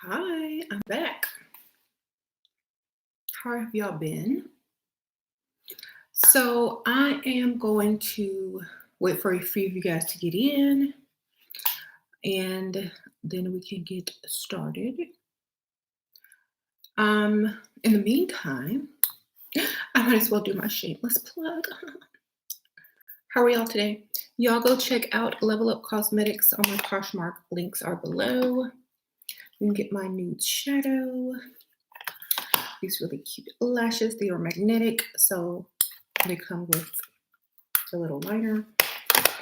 Hi, I'm back. How have y'all been? So I am going to wait for a few of you guys to get in and then we can get started. In the meantime, I might as well do my shameless plug. How are y'all today? Y'all go check out Level Up Cosmetics on my Poshmark. Links are below. You can get my nude shadow. These really cute lashes. They are magnetic, so they come with a little liner.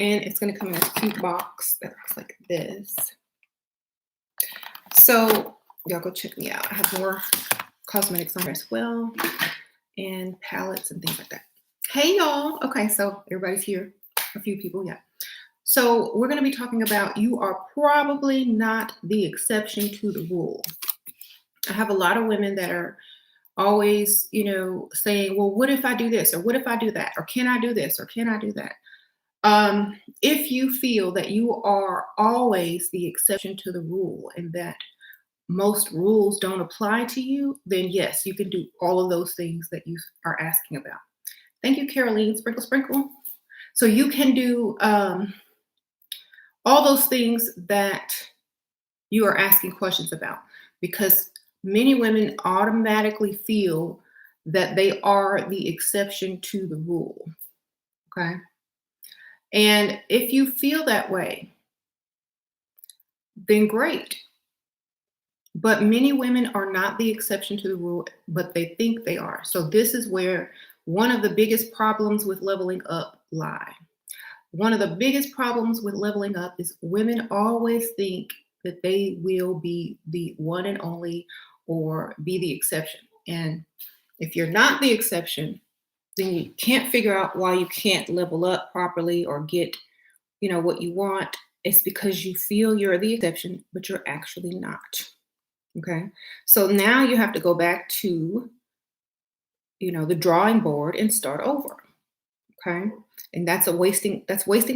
And it's going to come in a cute box that looks like this. So y'all go check me out. I have more cosmetics on there as well, and palettes and things like that. Hey y'all. Okay, so everybody's here. A few people, yeah. So we're going to be talking about you are probably not the exception to the rule. I have a lot of women that are always, saying, well, what if I do this? Or what if I do that? Or can I do this? Or can I do that? If you feel that you are always the exception to the rule and that most rules don't apply to you, then yes, you can do all of those things that you are asking about. Thank you, Caroline. Sprinkle, sprinkle. So you can do all those things that you are asking questions about, because many women automatically feel that they are the exception to the rule. Okay. And if you feel that way, then great. But many women are not the exception to the rule, but they think they are. So this is where one of the biggest problems with leveling up lie. One of the biggest problems with leveling up is women always think that they will be the one and only or be the exception. And if you're not the exception, then you can't figure out why you can't level up properly or get, what you want. It's because you feel you're the exception, but you're actually not. Okay. So now you have to go back to, the drawing board and start over. Okay. And that's wasting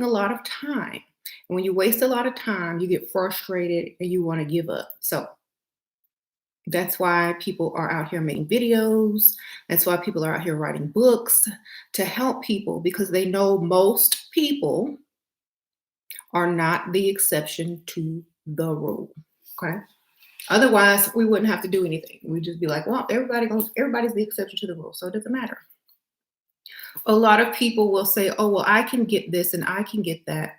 a lot of time. And when you waste a lot of time, you get frustrated and you want to give up. So that's why people are out here making videos. That's why people are out here writing books to help people, because they know most people are not the exception to the rule. Okay. Otherwise, we wouldn't have to do anything. We'd just be like, well, everybody's the exception to the rule, so it doesn't matter. A lot of people will say, oh, well, I can get this and I can get that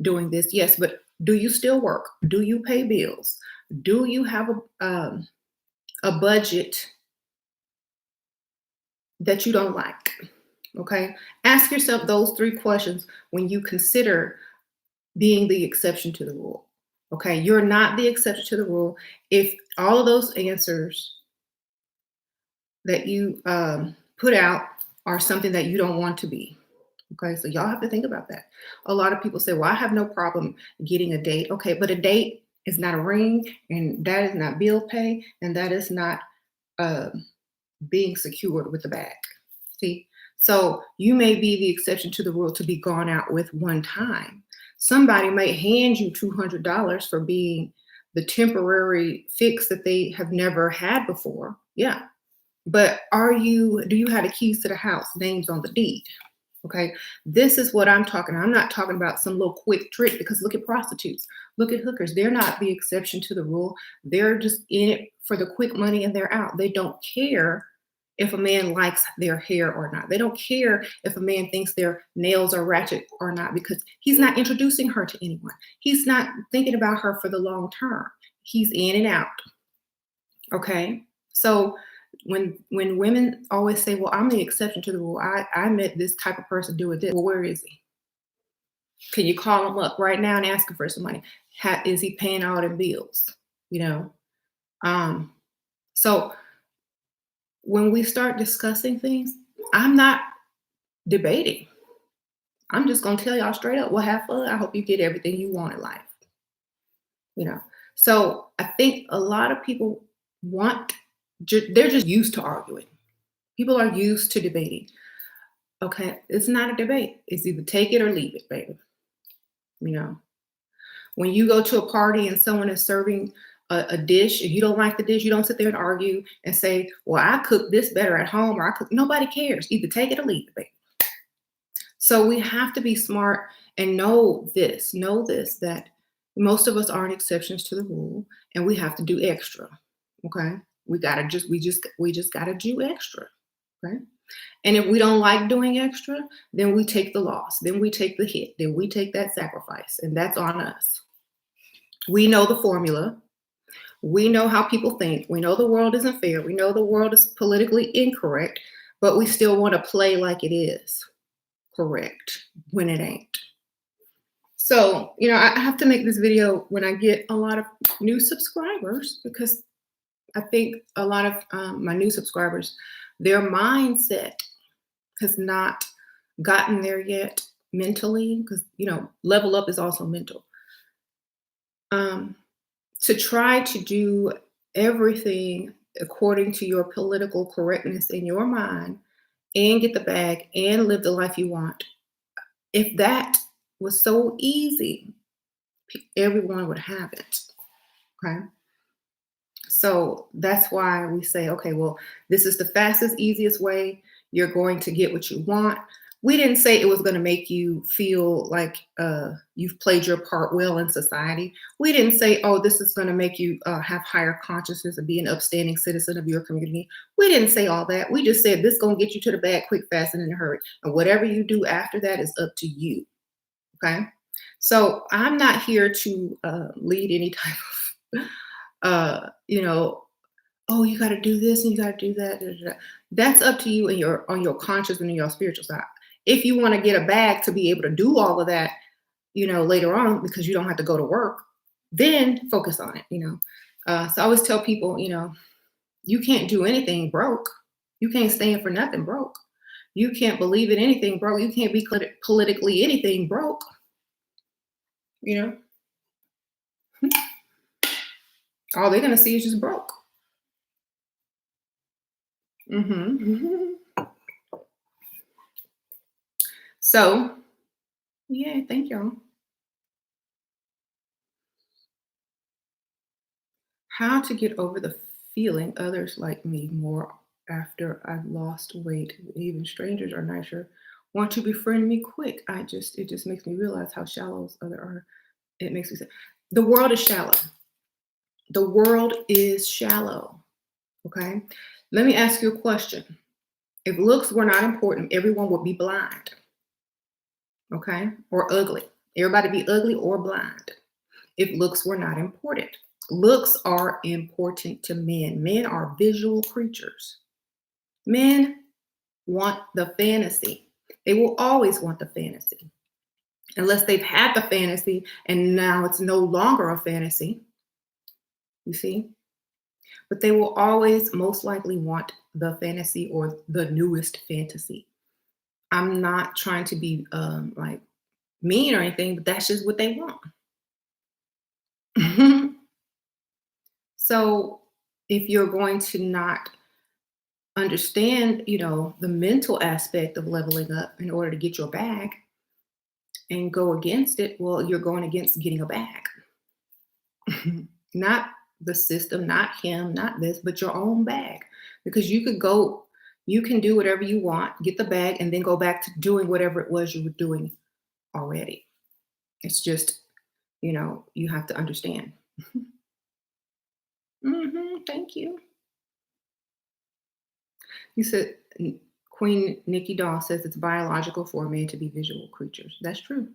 doing this. Yes, but do you still work? Do you pay bills? Do you have a budget that you don't like? Okay. Ask yourself those three questions when you consider being the exception to the rule. Okay. You're not the exception to the rule if all of those answers that you put out are something that you don't want to be. Okay. So y'all have to think about that. A lot of people say, well, I have no problem getting a date. Okay. But a date is not a ring, and that is not bill pay, and that is not being secured with a bag. See? So you may be the exception to the rule to be gone out with one time. Somebody may hand you $200 for being the temporary fix that they have never had before. Yeah. But do you have the keys to the house, names on the deed? Okay. This is what I'm talking about. I'm not talking about some little quick trick, because look at prostitutes, look at hookers. They're not the exception to the rule. They're just in it for the quick money and they're out. They don't care if a man likes their hair or not. They don't care if a man thinks their nails are ratchet or not, because he's not introducing her to anyone. He's not thinking about her for the long term. He's in and out. Okay. So when women always say, well, I'm the exception to the rule, I met this type of person doing this. Well, where is he? Can you call him up right now and ask him for some money? Is he paying all the bills? So when we start discussing things, I'm not debating. I'm just going to tell y'all straight up, well, have fun. I hope you get everything you want in life. So I think a lot of people they're just used to arguing. People are used to debating. Okay, it's not a debate. It's either take it or leave it, baby. When you go to a party and someone is serving a dish, if you don't like the dish, you don't sit there and argue and say, well, I cook this better at home, or I cook. Nobody cares. Either take it or leave it. So we have to be smart and know this, that most of us aren't exceptions to the rule, and we have to do extra. Okay. We just gotta do extra. Okay. And if we don't like doing extra, then we take the loss, then we take the hit, then we take that sacrifice, and that's on us. We know the formula. We know how people think. We know the world isn't fair. We know the world is politically incorrect, but we still want to play like it is correct when it ain't. So, I have to make this video when I get a lot of new subscribers, because I think a lot of my new subscribers, their mindset has not gotten there yet mentally, because, level up is also mental. To try to do everything according to your political correctness in your mind and get the bag and live the life you want. If that was so easy, everyone would have it. Okay. So that's why we say, okay, well, this is the fastest, easiest way. You're going to get what you want. We didn't say it was going to make you feel like you've played your part well in society. We didn't say, oh, this is going to make you have higher consciousness and be an upstanding citizen of your community. We didn't say all that. We just said this is going to get you to the bag quick, fast, and in a hurry. And whatever you do after that is up to you. Okay. So I'm not here to lead any type of, oh, you got to do this and you got to do that. Da, da, da. That's up to you and on your conscious and your spiritual side. If you want to get a bag to be able to do all of that, later on, because you don't have to go to work, then focus on it. So I always tell people, you can't do anything broke. You can't stand for nothing broke. You can't believe in anything broke. You can't be politically anything broke. All they're gonna see is just broke. hmm So, yeah, thank y'all. How to get over the feeling others like me more after I've lost weight. Even strangers are nicer. Want to befriend me quick. It just makes me realize how shallow others are. It makes me say, the world is shallow. The world is shallow. Okay. Let me ask you a question. If looks were not important, everyone would be blind. Okay. Or ugly. Everybody be ugly or blind if looks were not important. Looks are important to men. Men are visual creatures. Men want the fantasy. They will always want the fantasy. Unless they've had the fantasy and now it's no longer a fantasy. You see? But they will always most likely want the fantasy or the newest fantasy. I'm not trying to be like mean or anything, but that's just what they want. So if you're going to not understand, the mental aspect of leveling up in order to get your bag and go against it, well, you're going against getting a bag. Not the system, not him, not this, but your own bag. Because you can do whatever you want, get the bag, and then go back to doing whatever it was you were doing already. It's just, you have to understand. Thank you. You said Queen Nikki Doll says it's biological for men to be visual creatures. That's true.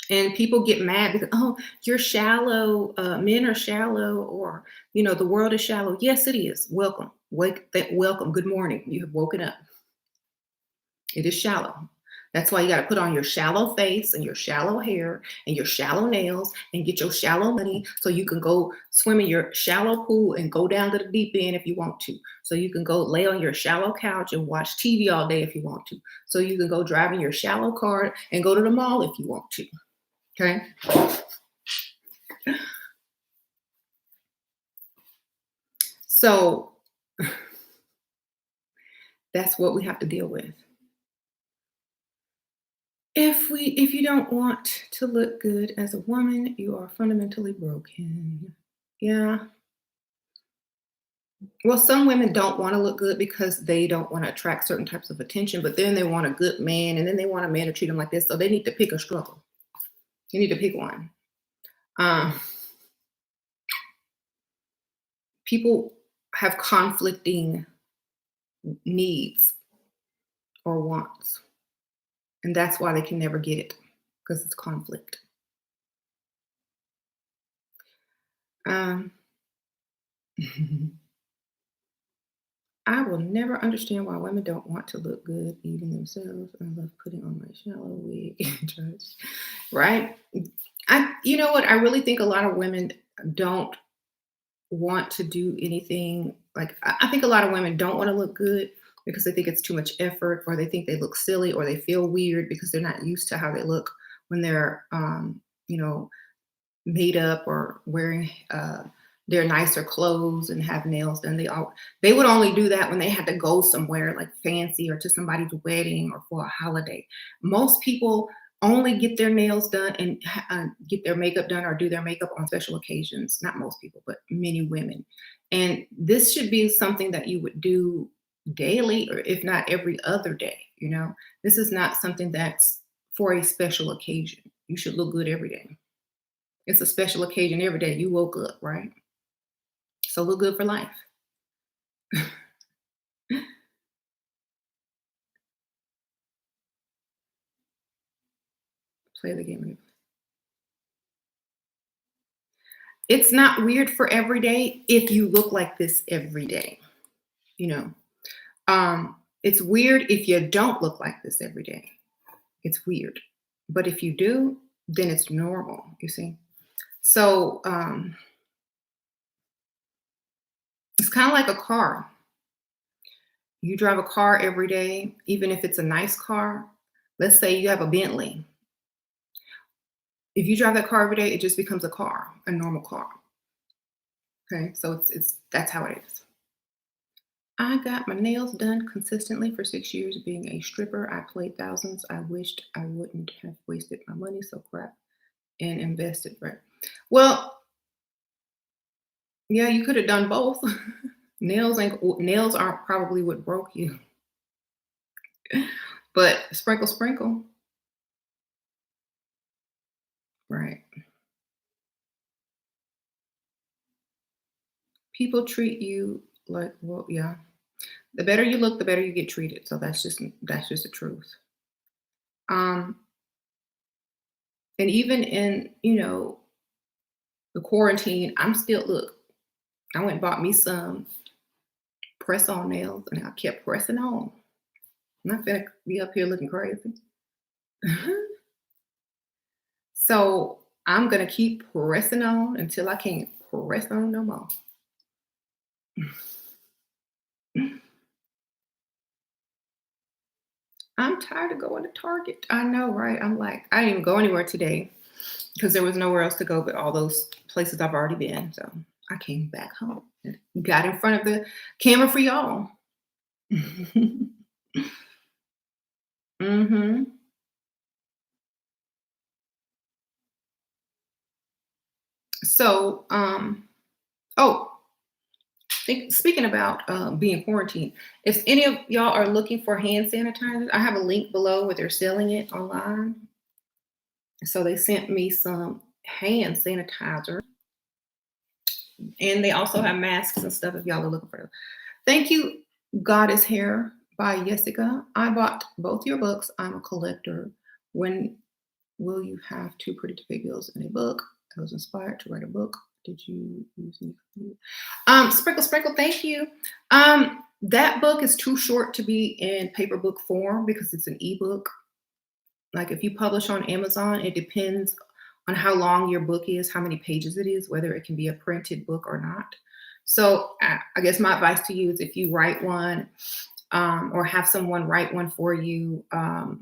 And people get mad because, oh, you're shallow. Men are shallow, or the world is shallow. Yes, it is. Welcome, welcome. Good morning. You have woken up. It is shallow. That's why you got to put on your shallow face and your shallow hair and your shallow nails and get your shallow money so you can go swim in your shallow pool and go down to the deep end if you want to. So you can go lay on your shallow couch and watch TV all day if you want to. So you can go drive in your shallow car and go to the mall if you want to. Okay. So that's what we have to deal with. If you don't want to look good as a woman, you are fundamentally broken. Yeah. Well, some women don't want to look good because they don't want to attract certain types of attention, but then they want a good man, and then they want a man to treat them like this. So they need to pick a struggle. You need to pick one. Um, People have conflicting needs or wants, and that's why they can never get it because it's conflict. Um, I will never understand why women don't want to look good eating themselves. I love putting on my shallow wig in church. Right? You know what? I really think a lot of women don't want to do anything. Like, I think a lot of women don't want to look good because they think it's too much effort, or they think they look silly, or they feel weird because they're not used to how they look when they're, you know, made up or wearing their nicer clothes and have nails done. They would only do that when they had to go somewhere like fancy or to somebody's wedding or for a holiday. Most people only get their nails done and get their makeup done or do their makeup on special occasions. Not most people, but many women. And this should be something that you would do daily, or if not every other day. You know, this is not something that's for a special occasion. You should look good every day. It's a special occasion every day. You woke up, right? So look good for life. Play the game. It's not weird for every day if you look like this every day, you know. It's weird if you don't look like this every day. It's weird. But if you do, then it's normal, you see. So it's kind of like a car. You drive a car every day, even if it's a nice car. Let's say you have a Bentley. If you drive that car every day, it just becomes a car, a normal car. Okay, so it's that's how it is. I got my nails done consistently for 6 years. Being a stripper, I played thousands. I wished I wouldn't have wasted my money so crap and invested. Right. Well, yeah, you could have done both. Nails aren't probably what broke you, but sprinkle, sprinkle. Right. People treat you like, well, yeah. The better you look, the better you get treated. So that's just the truth. Um, and even in, the quarantine, I'm still look. I went and bought me some press on nails, and I kept pressing on. I'm not gonna be up here looking crazy. So I'm gonna keep pressing on until I can't press on no more. I'm tired of going to Target. I know, right? I'm like, I didn't even go anywhere today because there was nowhere else to go but all those places I've already been. So I came back home and got in front of the camera for y'all. hmm So, oh, speaking about being quarantined, if any of y'all are looking for hand sanitizer, I have a link below where they're selling it online. So they sent me some hand sanitizer, and they also have masks and stuff if y'all are looking for them. Thank you, God is Hair by Jessica. I bought both your books. I'm a collector. When will you have two pretty to pay bills in a book? I was inspired to write a book. Did you use any? Sprinkle, sprinkle. Thank you. That book is too short to be in paper book form because it's an ebook. Like if you publish on Amazon, it depends on how long your book is, how many pages it is, whether it can be a printed book or not. So I guess my advice to you is if you write one or have someone write one for you,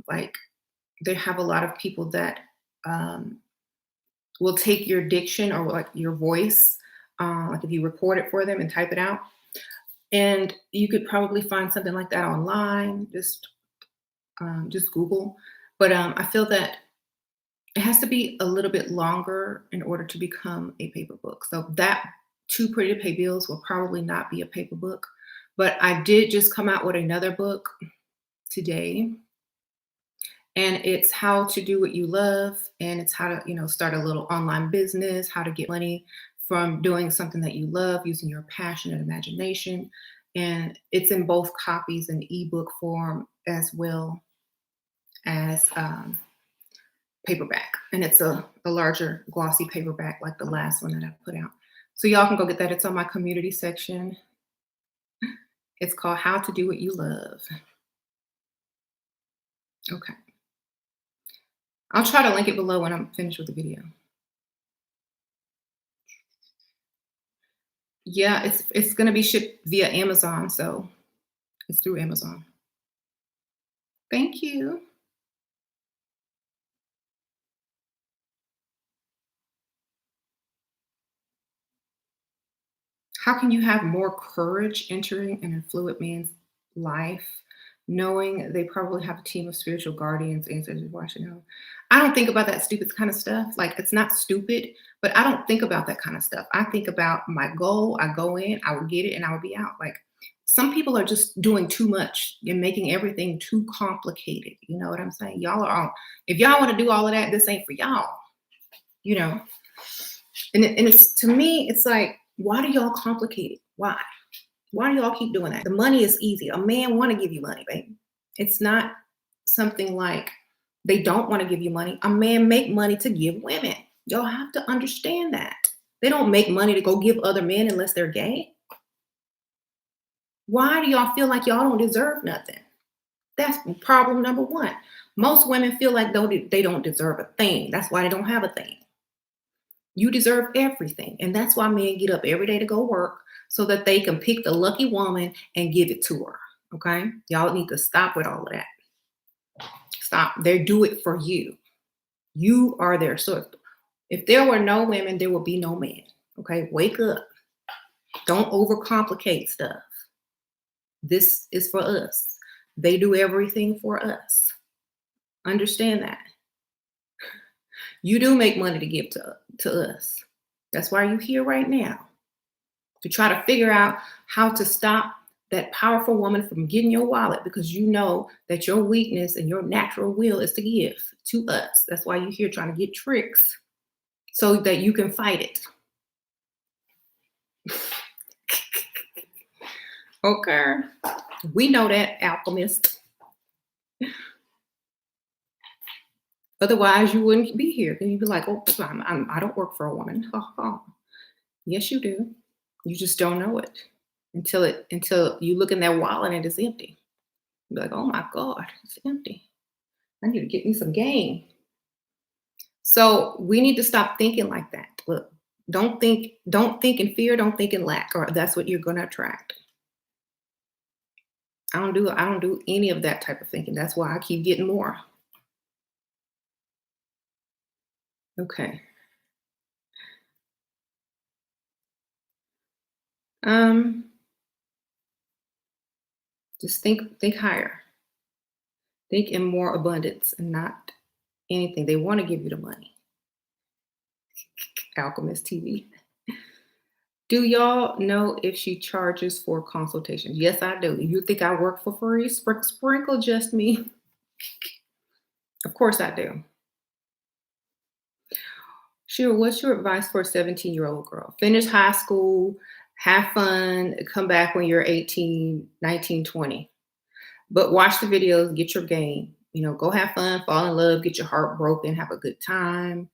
like they have a lot of people that um, will take your diction or like your voice, like if you record it for them and type it out. And you could probably find something like that online. Just Google. But I feel that it has to be a little bit longer in order to become a paper book. So that Too Pretty to Pay Bills will probably not be a paper book, but I did just come out with another book today, and it's how to do what you love, and it's how to, start a little online business, how to get money from doing something that you love using your passion and imagination. And it's in both copies and ebook form as well as paperback. And it's a larger glossy paperback like the last one that I put out. So y'all can go get that. It's on my community section. It's called How to Do What You Love. Okay. I'll try to link it below when I'm finished with the video. Yeah, it's going to be shipped via Amazon, so it's through Amazon. Thank you. How can you have more courage entering an affluent man's life, knowing they probably have a team of spiritual guardians, ancestors watching them? I don't think about that stupid kind of stuff. Like, it's not stupid, but I don't think about that kind of stuff. I think about my goal. I go in, I will get it, and I will be out. Like, some people are just doing too much and making everything too complicated. You know what I'm saying? Y'all are all, if y'all want to do all of that, this ain't for y'all. You know? And it's, to me, it's like, why do y'all complicate it? Why? Why do y'all keep doing that? The money is easy. A man want to give you money, baby. It's not something like they don't want to give you money. A man make money to give women. Y'all have to understand that. They don't make money to go give other men unless they're gay. Why do y'all feel like y'all don't deserve nothing? That's problem number one. Most women feel like they don't deserve a thing. That's why they don't have a thing. You deserve everything. And that's why men get up every day to go work, so that they can pick the lucky woman and give it to her. Okay? Y'all need to stop with all of that. Stop. They do it for you. You are their source. If there were no women, there would be no men. Okay? Wake up. Don't overcomplicate stuff. This is for us. They do everything for us. Understand that. You do make money to give to us. That's why you're here right now. To try to figure out how to stop that powerful woman from getting your wallet, because you know that your weakness and your natural will is to give to us. That's why you're here trying to get tricks so that you can fight it. Okay. We know that, alchemist. Otherwise, you wouldn't be here. Then you'd be like, oh, I don't work for a woman. Yes, you do. You just don't know it until you look in that wallet and it's empty. You're like, oh my God, it's empty. I need to get me some game. So we need to stop thinking like that. Look, don't think in fear, don't think in lack, or that's what you're going to attract. I don't do any of that type of thinking. That's why I keep getting more. Okay. Just think higher. Think in more abundance and not anything. They want to give you the money. Alchemist TV. Do y'all know if she charges for consultations? Yes, I do. You think I work for free? Sprinkle just me. Of course I do. Sure, what's your advice for a 17-year-old girl? Finish high school, have fun, come back when you're 18, 19, 20. But watch the videos, get your game. Go have fun, fall in love, get your heart broken, have a good time.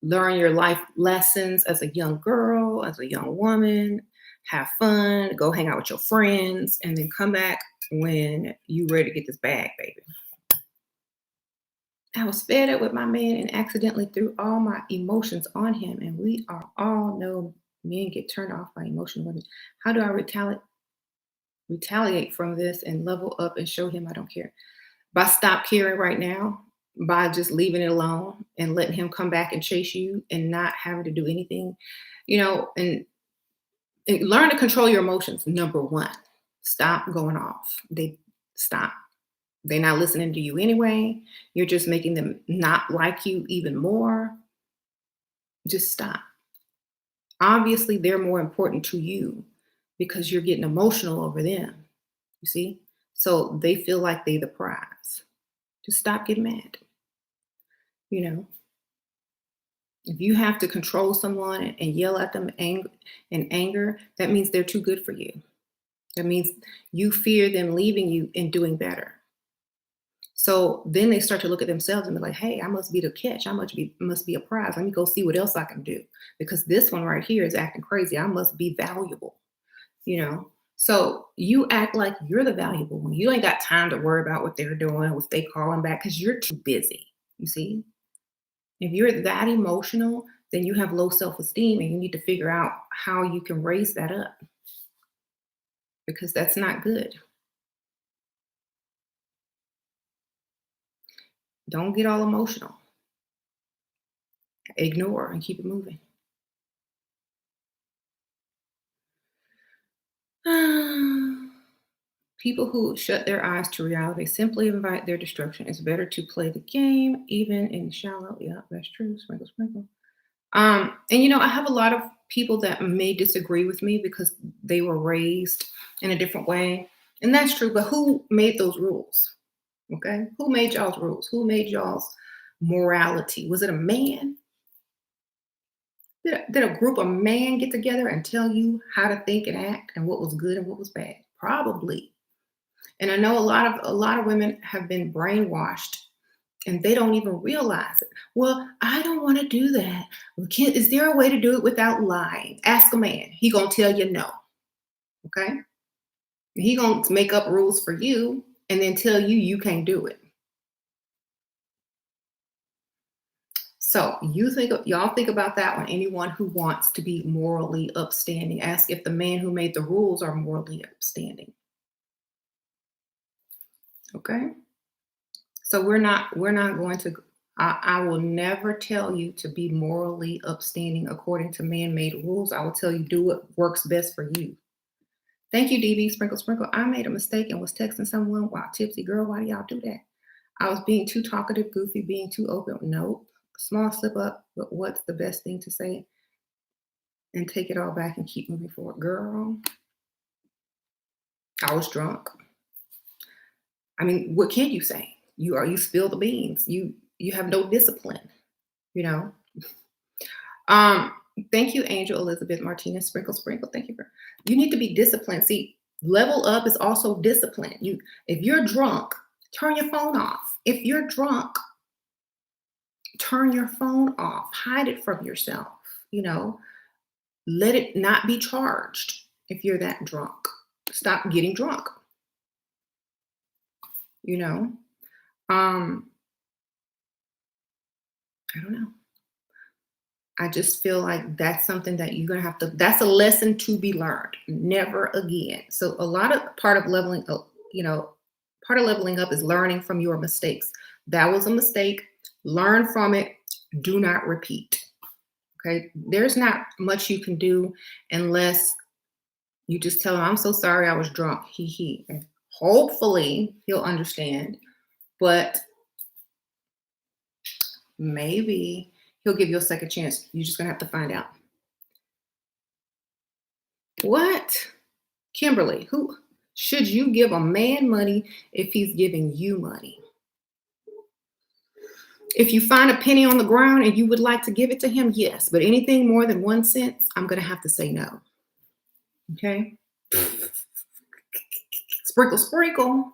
Learn your life lessons as a young girl, as a young woman. Have fun, go hang out with your friends, and then come back when you're ready to get this bag, baby. I was fed up with my man and accidentally threw all my emotions on him. And we all know men get turned off by emotional women. How do I retaliate from this and level up and show him I don't care? By stop caring right now, by just leaving it alone and letting him come back and chase you and not having to do anything, and learn to control your emotions. Number one, stop going off. Stop. They're not listening to you anyway. You're just making them not like you even more. Just stop. Obviously, they're more important to you because you're getting emotional over them. You see? So they feel like they the prize. Just stop getting mad. You know, if you have to control someone and yell at them in anger, that means they're too good for you. That means you fear them leaving you and doing better. So then they start to look at themselves and be like, hey, I must be the catch. I must be a prize. Let me go see what else I can do. Because this one right here is acting crazy. I must be valuable, you know. So you act like you're the valuable one. You ain't got time to worry about what they're doing, if they calling back, because you're too busy. You see? If you're that emotional, then you have low self-esteem and you need to figure out how you can raise that up because that's not good. Don't get all emotional. Ignore and keep it moving. People who shut their eyes to reality simply invite their destruction. It's better to play the game, even in shallow. Yeah, that's true. Sprinkle, sprinkle. And I have a lot of people that may disagree with me because they were raised in a different way. And that's true. But who made those rules? Okay. Who made y'all's rules? Who made y'all's morality? Was it a man? Did a group of men get together and tell you how to think and act and what was good and what was bad? Probably. And I know a lot of women have been brainwashed and they don't even realize it. Well, I don't want to do that. Well, is there a way to do it without lying? Ask a man. He gonna tell you no. Okay. He gonna make up rules for you and then tell you you can't do it. So y'all think about that one. Anyone who wants to be morally upstanding, ask if the man who made the rules are morally upstanding. Okay. So we're not going to. I will never tell you to be morally upstanding according to man-made rules. I will tell you do what works best for you. Thank you, DB. Sprinkle, sprinkle. I made a mistake and was texting someone while tipsy. Girl, why do y'all do that? I was being too talkative, goofy, being too open. Nope. Small slip up, but what's the best thing to say? And take it all back and keep moving forward. Girl, I was drunk. I mean, what can you say? You spill the beans. You have no discipline, you know. Um, Thank you, Angel Elizabeth Martinez. Sprinkle, sprinkle. Thank you for you need to be disciplined. See, level up is also discipline. If you're drunk, turn your phone off. If you're drunk, turn your phone off. Hide it from yourself, you know. Let it not be charged if you're that drunk. Stop getting drunk, you know. Um, I don't know. I just feel like that's something that you're gonna have to. That's a lesson to be learned. Never again. So a lot of part of leveling up, part of leveling up is learning from your mistakes. That was a mistake. Learn from it. Do not repeat. Okay. There's not much you can do unless you just tell him, "I'm so sorry, I was drunk." He. And hopefully he'll understand. But maybe he'll give you a second chance. You're just gonna have to find out. What? Kimberly, who should you give a man money if he's giving you money? If you find a penny on the ground and you would like to give it to him, yes. But anything more than 1 cent, I'm going to have to say no. Okay? Sprinkle, sprinkle.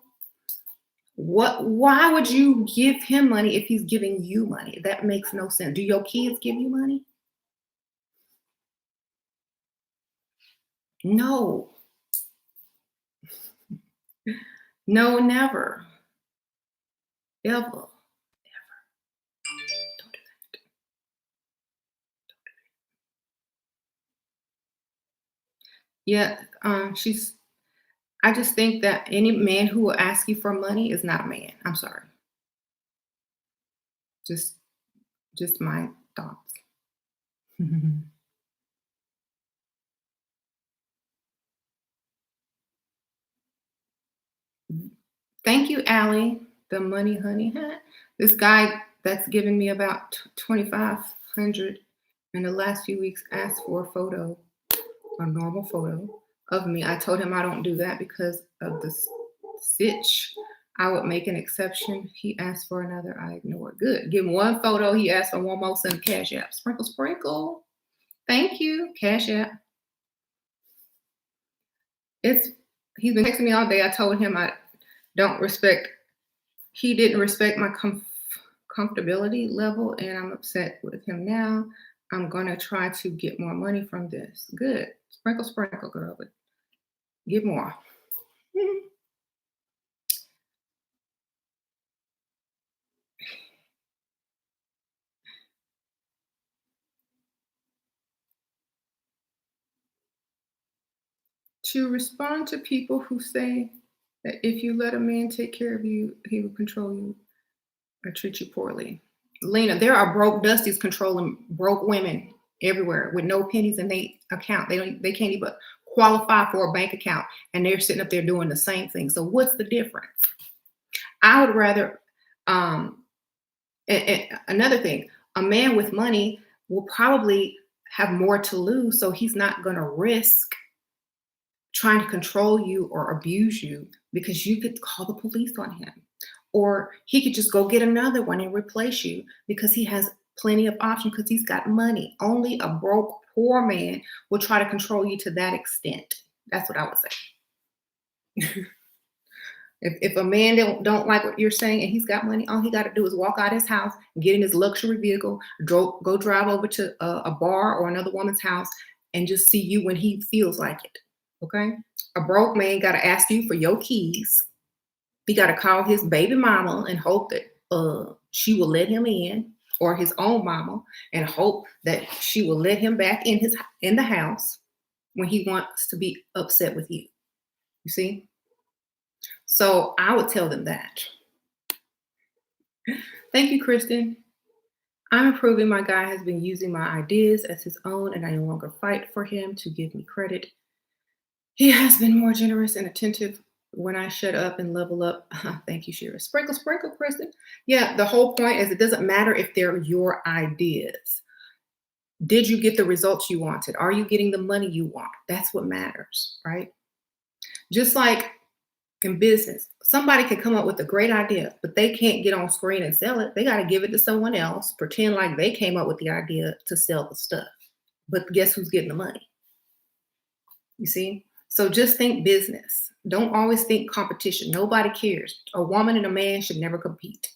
Why would you give him money if he's giving you money? That makes no sense. Do your kids give you money? No. No, never. Ever. Don't do that. Yeah, I just think that any man who will ask you for money is not a man. I'm sorry. Just just my thoughts. Thank you, Allie, the money honey. Huh? This guy that's giving me about 2,500 in the last few weeks asked for a photo, a normal photo of me. I told him I don't do that because of the sitch. I would make an exception. He asked for another. I ignored. Good. Give him one photo. He asked for one more. Send a cash app. Sprinkle, sprinkle. Thank you. Cash app. He's been texting me all day. I told him I don't respect. He didn't respect my comfortability level, and I'm upset with him now. I'm gonna try to get more money from this. Good. Sprinkle, sprinkle, girl, but get more. To respond to people who say that if you let a man take care of you, he will control you or treat you poorly. Lena, there are broke dusties controlling broke women everywhere with no pennies in their account. They can't even qualify for a bank account, and they're sitting up there doing the same thing. So what's the difference? I would rather another thing, a man with money will probably have more to lose, so he's not going to risk trying to control you or abuse you, because you could call the police on him. Or he could just go get another one and replace you because he has plenty of options because he's got money. Only a broke, poor man will try to control you to that extent. That's what I would say. If a man don't like what you're saying and he's got money, all he got to do is walk out his house, get in his luxury vehicle, go drive over to a bar or another woman's house and just see you when he feels like it. Okay? A broke man got to ask you for your keys. He got to call his baby mama and hope that she will let him in, or his own mama, and hope that she will let him back in the house when he wants to be upset with you. You see? So I would tell them that. Thank you, Kristen. I'm improving. My guy has been using my ideas as his own, and I no longer fight for him to give me credit. He has been more generous and attentive when I shut up and level up. Thank you, Shira. Sprinkle, sprinkle, Kristen. Yeah, the whole point is it doesn't matter if they're your ideas. Did you get the results you wanted? Are you getting the money you want? That's what matters, right? Just like in business, somebody can come up with a great idea, but they can't get on screen and sell it. They got to give it to someone else, pretend like they came up with the idea to sell the stuff. But guess who's getting the money? You see? So just think business. Don't always think competition. Nobody cares. A woman and a man should never compete.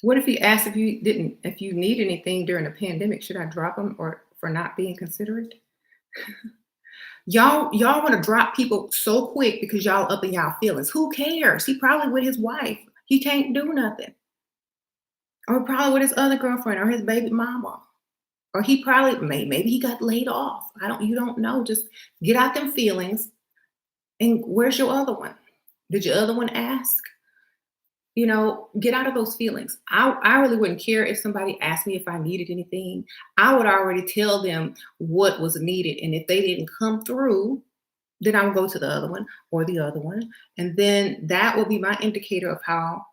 What if he asked if you need anything during a pandemic? Should I drop him or for not being considerate? Y'all want to drop people so quick because y'all up in y'all feelings. Who cares? He probably with his wife. He can't do nothing. Or probably with his other girlfriend or his baby mama. Or he probably maybe he got laid off. You don't know. Just get out them feelings. And where's your other one? Did your other one ask? Get out of those feelings. I really wouldn't care if somebody asked me if I needed anything. I would already tell them what was needed. And if they didn't come through, then I would go to the other one or the other one. And then that will be my indicator of how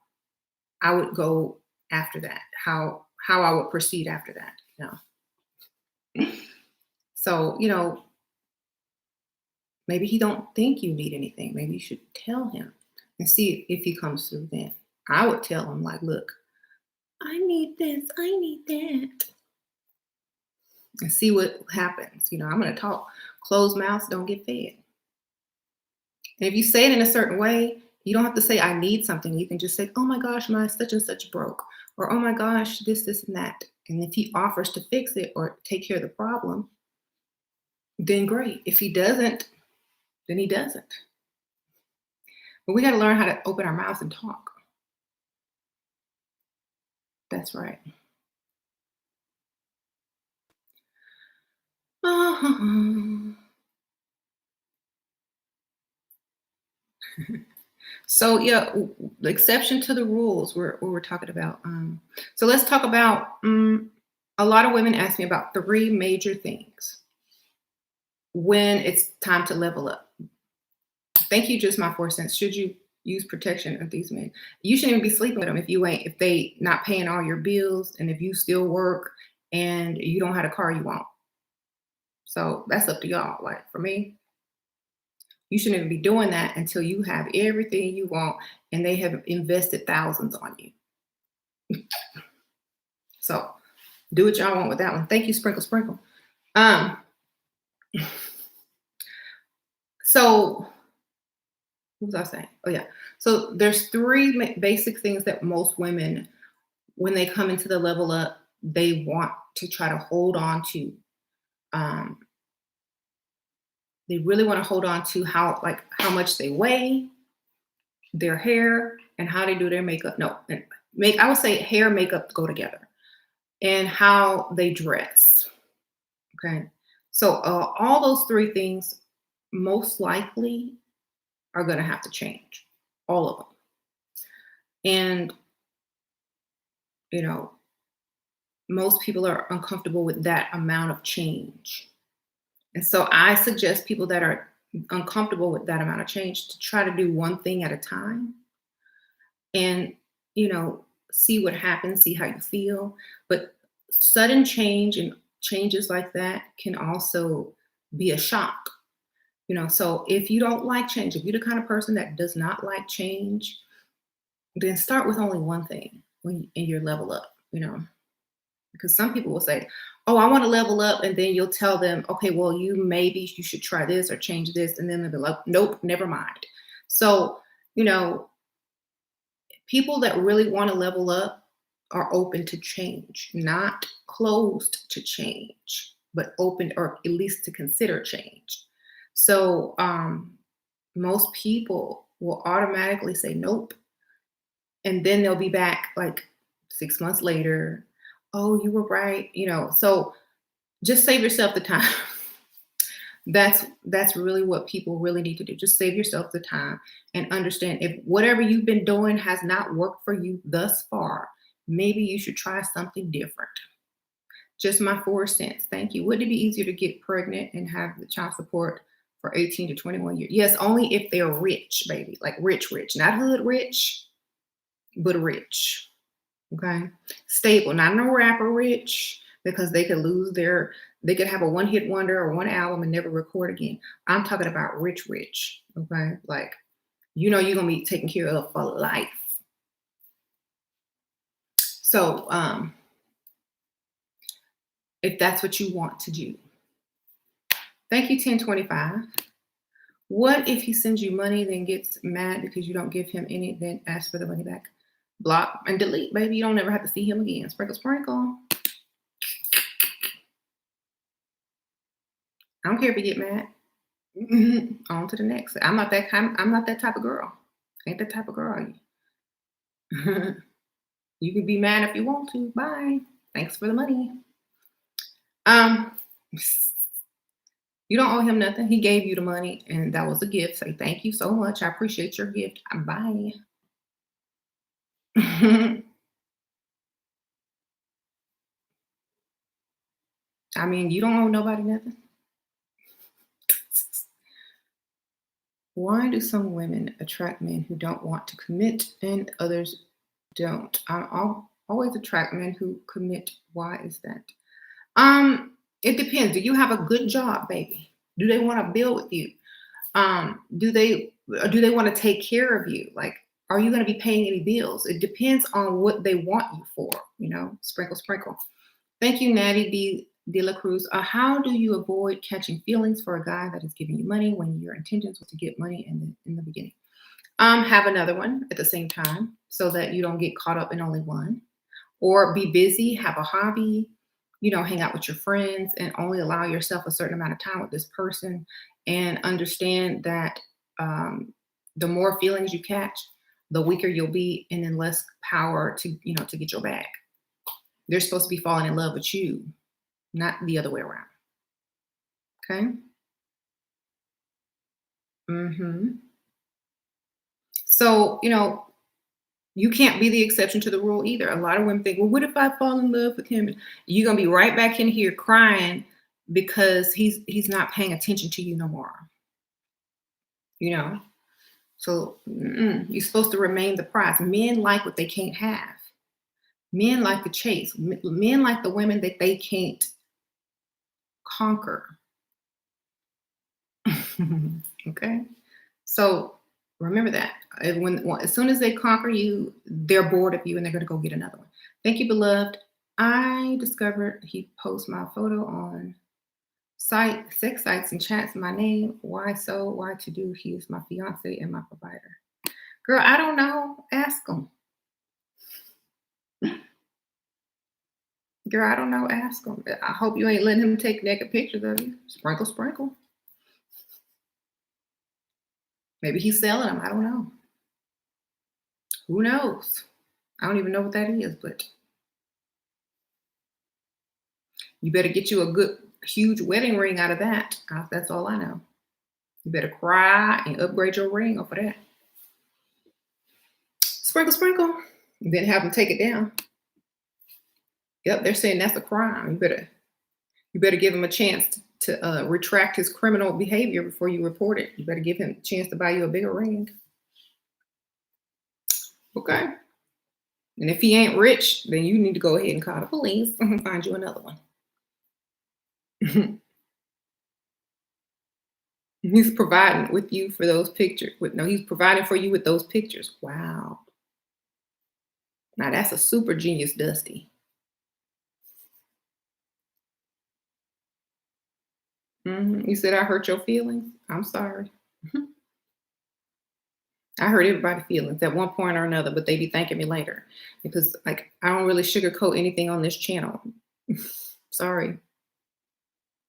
I would go after that, how I would proceed after that. So, maybe he don't think you need anything. Maybe you should tell him and see if he comes through then. I would tell him, like, look, I need this, I need that. And see what happens. I'm going to talk. Closed mouths don't get fed. And if you say it in a certain way, you don't have to say, I need something. You can just say, oh my gosh, my such and such broke. Or, oh my gosh, this, and that. And if he offers to fix it or take care of the problem, then great. If he doesn't, then he doesn't. But we got to learn how to open our mouths and talk. That's right. So yeah, the exception to the rules we're talking about. So let's talk about. A lot of women ask me about 3 major things when it's time to level up. Thank you, just my 4 cents. Should you use protection of these men. You shouldn't even be sleeping with them if they not paying all your bills and if you still work and you don't have a car you want. So that's up to y'all. Like for me, you shouldn't even be doing that until you have everything you want and they have invested thousands on you. So do what y'all want with that one. Thank you, Sprinkle Sprinkle. Um, so what was I saying? Oh yeah. So there's three basic things that most women, when they come into the level up, they want to try to hold on to. Um, they really want to hold on to how much they weigh, their hair, and how they do their makeup. No, I would say hair, makeup go together, and how they dress. Okay, so all those three things most likely are going to have to change, all of them. And most people are uncomfortable with that amount of change. And so I suggest people that are uncomfortable with that amount of change to try to do one thing at a time and, see what happens, see how you feel. But sudden change and changes like that can also be a shock. So if you don't like change, if you're the kind of person that does not like change, then start with only one thing in your level up, because some people will say, oh, I want to level up. And then you'll tell them, okay, well, maybe you should try this or change this. And then they'll be like, nope, never mind. So, people that really want to level up are open to change, not closed to change, but open or at least to consider change. So most people will automatically say nope. And then they'll be back like 6 months later. Oh, you were right. So just save yourself the time. That's really what people really need to do. Just save yourself the time and understand if whatever you've been doing has not worked for you thus far, maybe you should try something different. Just my 4 cents. Thank you. Wouldn't it be easier to get pregnant and have the child support for 18 to 21 years? Yes, only if they're rich, baby. Like rich, not hood rich, but rich. Okay. Stable, not no rapper rich, because they could they could have a one-hit wonder or one album and never record again. I'm talking about rich. Okay. Like, you're going to be taken care of for life. So, if that's what you want to do. Thank you, 1025. What if he sends you money, then gets mad because you don't give him any, then ask for the money back? Block and delete, baby. You don't ever have to see him again. Sprinkle, sprinkle. I don't care if you get mad. On to the next. I'm not that type of girl. Ain't that type of girl. You can be mad if you want to. Bye. Thanks for the money. You don't owe him nothing. He gave you the money, and that was a gift. Say thank you so much. I appreciate your gift. Bye. I mean, you don't owe nobody nothing. Why do some women attract men who don't want to commit and others don't? I always attract men who commit. Why is that? It depends. Do you have a good job, baby? Do they want to build with you? Do they want to take care of you? Like, are you going to be paying any bills? It depends on what they want you for, sprinkle, sprinkle. Thank you, Natty B. De La Cruz. How do you avoid catching feelings for a guy that is giving you money when your intentions was to get money in the beginning? Have another one at the same time so that you don't get caught up in only one. Or be busy, have a hobby, hang out with your friends and only allow yourself a certain amount of time with this person, and understand that the more feelings you catch, the weaker you'll be and then less power to get your bag. They're supposed to be falling in love with you, not the other way around. Okay? So, you can't be the exception to the rule either. A lot of women think, well, what if I fall in love with him? You're going to be right back in here crying because he's not paying attention to you no more. So you're supposed to remain the prize. Men like what they can't have. Men like the chase. Men like the women that they can't conquer. Okay? So remember that. As soon as they conquer you, they're bored of you and they're going to go get another one. Thank you, beloved. I discovered he posts my photo on sex sites and chats my name. Why so? Why to do? He is my fiance and my provider. Girl, I don't know. Ask him. Girl, I don't know. Ask him. I hope you ain't letting him take naked pictures of you. Sprinkle, sprinkle. Maybe he's selling them. I don't know. Who knows? I don't even know what that is, but you better get you a good, huge wedding ring out of that. That's all I know. You better cry and upgrade your ring over that. Sprinkle, sprinkle. And then have them take it down. Yep, they're saying that's a crime. You better give him a chance to retract his criminal behavior before you report it. You better give him a chance to buy you a bigger ring. Okay. And if he ain't rich, then you need to go ahead and call the police and find you another one. He's providing with you for those pictures. He's providing for you with those pictures. Wow. Now that's a super genius, Dusty. You said I hurt your feelings. I'm sorry. I hurt everybody's feelings at one point or another, but they be thanking me later because I don't really sugarcoat anything on this channel. Sorry.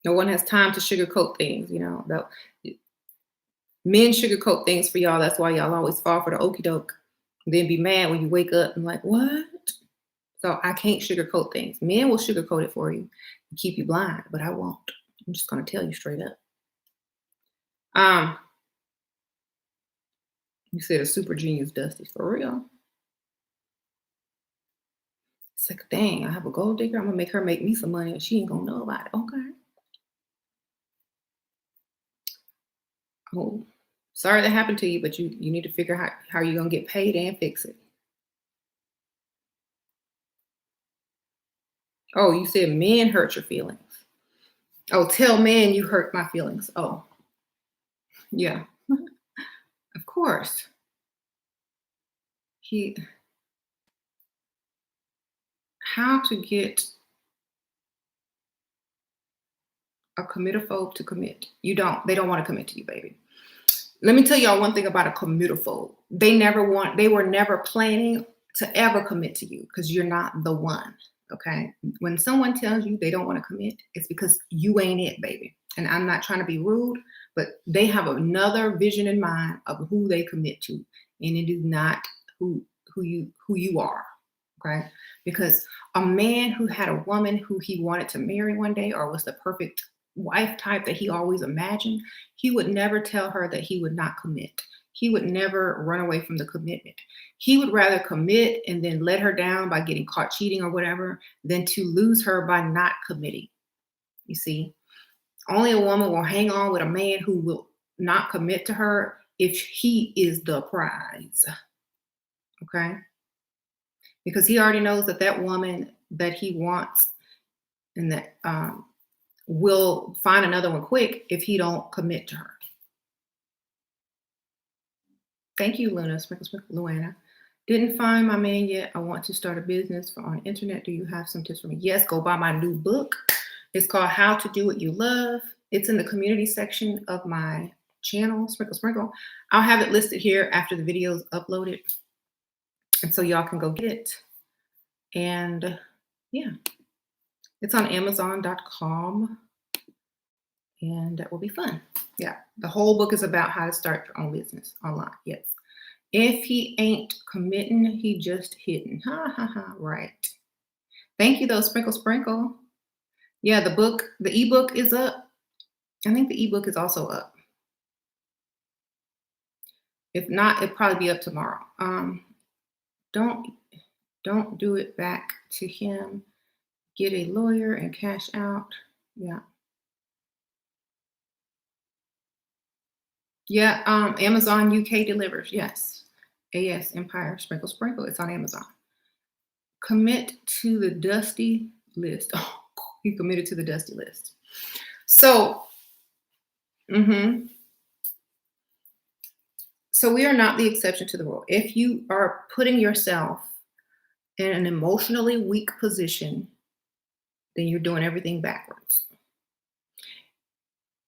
No one has time to sugarcoat things, Men sugarcoat things for y'all. That's why y'all always fall for the okie doke. Then be mad when you wake up and like, what? So I can't sugarcoat things. Men will sugarcoat it for you and keep you blind, but I won't. I'm just gonna tell you straight up. You said a super genius, Dusty, for real. It's like, dang, I have a gold digger. I'm gonna make her make me some money and she ain't gonna know about it. Okay. Oh, sorry that happened to you, but you need to figure out how you're gonna get paid and fix it. Oh, you said men hurt your feelings. Oh, tell men you hurt my feelings. Oh, yeah, of course. How to get a committophobe to commit. They don't want to commit to you, baby. Let me tell y'all one thing about a committophobe. They were never planning to ever commit to you because you're not the one. Okay. When someone tells you they don't want to commit, it's because you ain't it, baby. And I'm not trying to be rude, but they have another vision in mind of who they commit to. And it is not who you are. Okay. Because a man who had a woman who he wanted to marry one day or was the perfect wife type that he always imagined, he would never tell her that he would not commit. He would never run away from the commitment. He would rather commit and then let her down by getting caught cheating or whatever than to lose her by not committing. You see, only a woman will hang on with a man who will not commit to her if he is the prize. Okay? Because he already knows that woman that he wants and that will find another one quick if he don't commit to her. Thank you, Luna. Sprinkle, sprinkle, Luana. Didn't find my man yet. I want to start a business on the internet. Do you have some tips for me? Yes, go buy my new book. It's called How to Do What You Love. It's in the community section of my channel, Sprinkle, Sprinkle. I'll have it listed here after the video is uploaded. And so y'all can go get it. And yeah, it's on Amazon.com. And that will be fun. Yeah, the whole book is about how to start your own business online. Yes. If he ain't committing, he just hitting. Ha ha ha. Right. Thank you though, Sprinkle Sprinkle. Yeah, the ebook is up. I think the ebook is also up. If not, it'll probably be up tomorrow. Don't do it back to him. Get a lawyer and cash out. Yeah. Yeah, Amazon UK delivers. Yes. AS Empire Sprinkle Sprinkle. It's on Amazon. Commit to the dusty list. Oh, you committed to the dusty list. So, mhm. So we are not the exception to the rule. If you are putting yourself in an emotionally weak position, then you're doing everything backwards.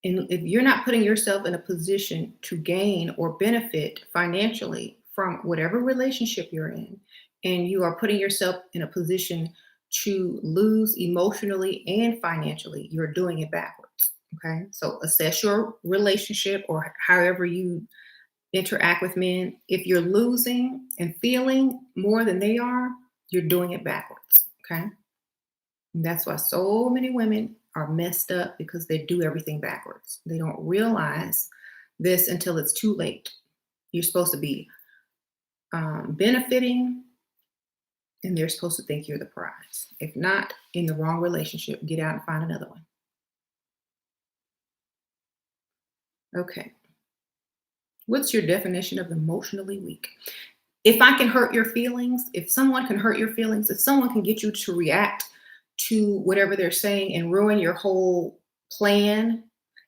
And if you're not putting yourself in a position to gain or benefit financially from whatever relationship you're in, and you are putting yourself in a position to lose emotionally and financially, you're doing it backwards. Okay. So assess your relationship or however you interact with men. If you're losing and feeling more than they are, you're doing it backwards. Okay. And that's why so many women are messed up because they do everything backwards. They don't realize this until it's too late. You're supposed to be benefiting, and they're supposed to think you're the prize. If not, in the wrong relationship, get out and find another one. Okay. What's your definition of emotionally weak? If I can hurt your feelings, if someone can hurt your feelings, if someone can get you to react to whatever they're saying and ruin your whole plan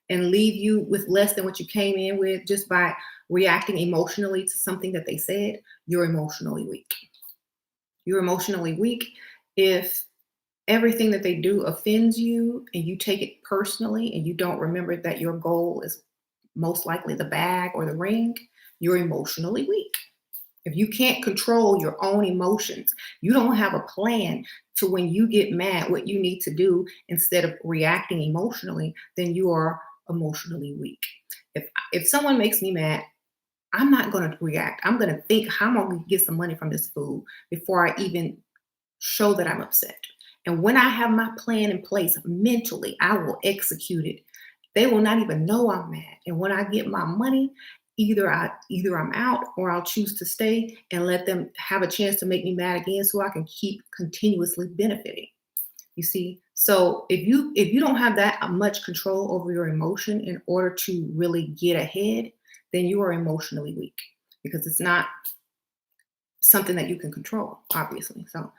and leave you with less than what you came in with just by reacting emotionally to something that they said, you're emotionally weak. You're emotionally weak if everything that they do offends you and you take it personally and you don't remember that your goal is most likely the bag or the ring, you're emotionally weak. If you can't control your own emotions, you don't have a plan to when you get mad, what you need to do instead of reacting emotionally, then you are emotionally weak. If someone makes me mad, I'm not going to react. I'm going to think how am I going to get some money from this food before I even show that I'm upset. And when I have my plan in place mentally, I will execute it. They will not even know I'm mad. And when I get my money, either I'm out or I'll choose to stay and let them have a chance to make me mad again so I can keep continuously benefiting. You see? So if you don't have that much control over your emotion in order to really get ahead, then you are emotionally weak because it's not something that you can control, obviously. So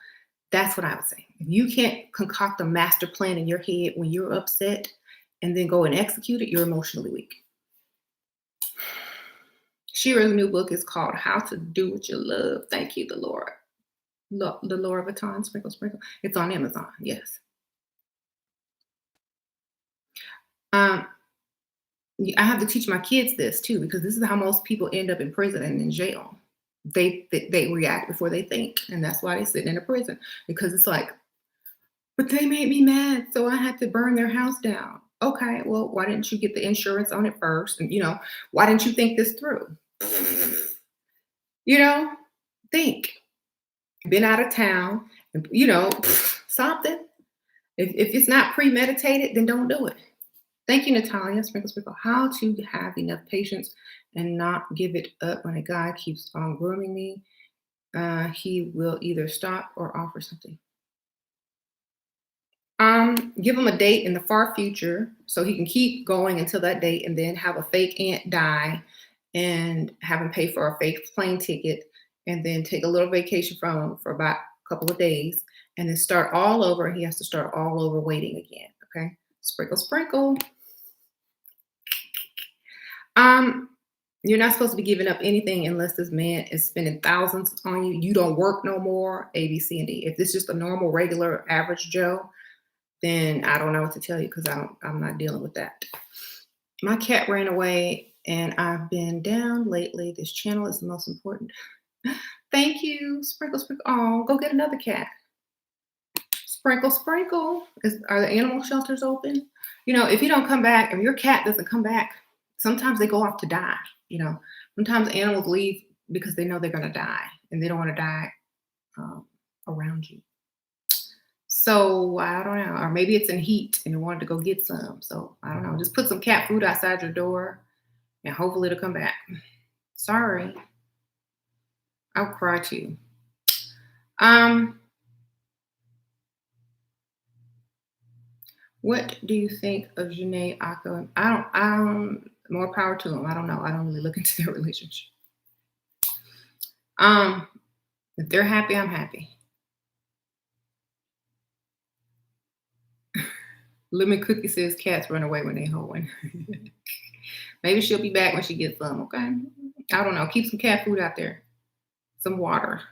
that's what I would say. If you can't concoct a master plan in your head when you're upset and then go and execute it, you're emotionally weak. Shira's new book is called How to Do What You Love. Thank you, the Lord. The Lord Vuitton, Sprinkle Sprinkle. It's on Amazon, yes. Um, I have to teach my kids this too, because this is how most people end up in prison and in jail. They react before they think, and that's why they sit in a prison. Because it's like, but they made me mad, so I had to burn their house down. Okay, well, why didn't you get the insurance on it first? And why didn't you think this through? You know, think. Been out of town, and something. If it's not premeditated, then don't do it. Thank you, Natalia. Sprinkle, sprinkle. How to have enough patience and not give it up when a guy keeps on grooming me. He will either stop or offer something. Give him a date in the far future so he can keep going until that date and then have a fake aunt die and have him pay for a fake plane ticket and then take a little vacation from him for about a couple of days and then start all over. He has to start all over waiting again. Okay. Sprinkle, sprinkle. Um, you're not supposed to be giving up anything unless this man is spending thousands on you. You don't work no more. A, B, C, and D. If this is just a normal, regular, average Joe, then I don't know what to tell you because I'm not dealing with that. My cat ran away and I've been down lately. This channel is the most important. Thank you. Sprinkle, sprinkle. Oh, go get another cat. Sprinkle, sprinkle. Are the animal shelters open? If you don't come back, if your cat doesn't come back, sometimes they go off to die. Sometimes animals leave because they know they're going to die and they don't want to die around you. So I don't know, or maybe it's in heat and they wanted to go get some. So I don't know. Just put some cat food outside your door and hopefully it'll come back. Sorry. I'll cry too. What do you think of Janae Akko? I don't More power to them. I don't know. I don't really look into their relationship. If they're happy, I'm happy. Lemon Cookie says cats run away when they hoeing. Maybe she'll be back when she gets some, okay? I don't know. Keep some cat food out there. Some water.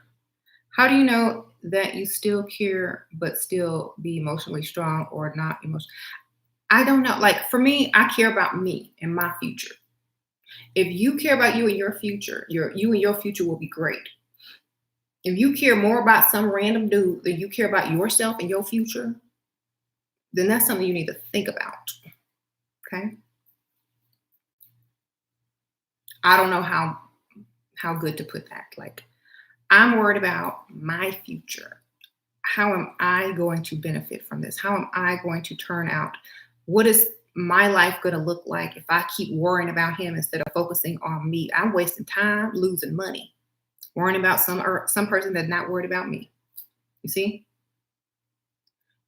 How do you know that you still care but still be emotionally strong or not emotional? I don't know. Like for me, I care about me and my future. If you care about you and your future, you and your future will be great. If you care more about some random dude than you care about yourself and your future, then that's something you need to think about. Okay. I don't know how good to put that. Like, I'm worried about my future. How am I going to benefit from this? How am I going to turn out? What is my life going to look like if I keep worrying about him instead of focusing on me? I'm wasting time, losing money, worrying about some person that's not worried about me. You see?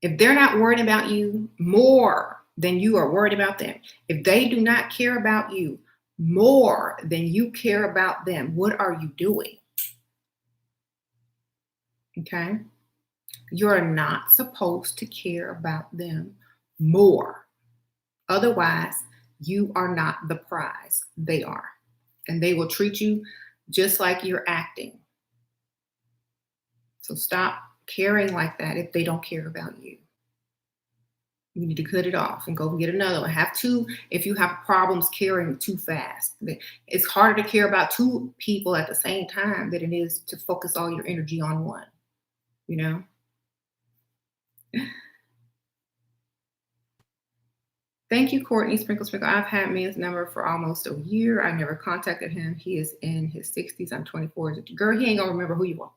If they're not worried about you more than you are worried about them, if they do not care about you more than you care about them, what are you doing? Okay? You're not supposed to care about them more. Otherwise, you are not the prize. They are. And they will treat you just like you're acting. So stop caring like that if they don't care about you. You need to cut it off and go get another one. Have two if you have problems caring too fast. It's harder to care about two people at the same time than it is to focus all your energy on one. You know? Thank you, Courtney Sprinkle Sprinkle. I've had man's number for almost a year. I never contacted him. He is in his 60s. I'm 24. Girl, he ain't gonna remember who you are.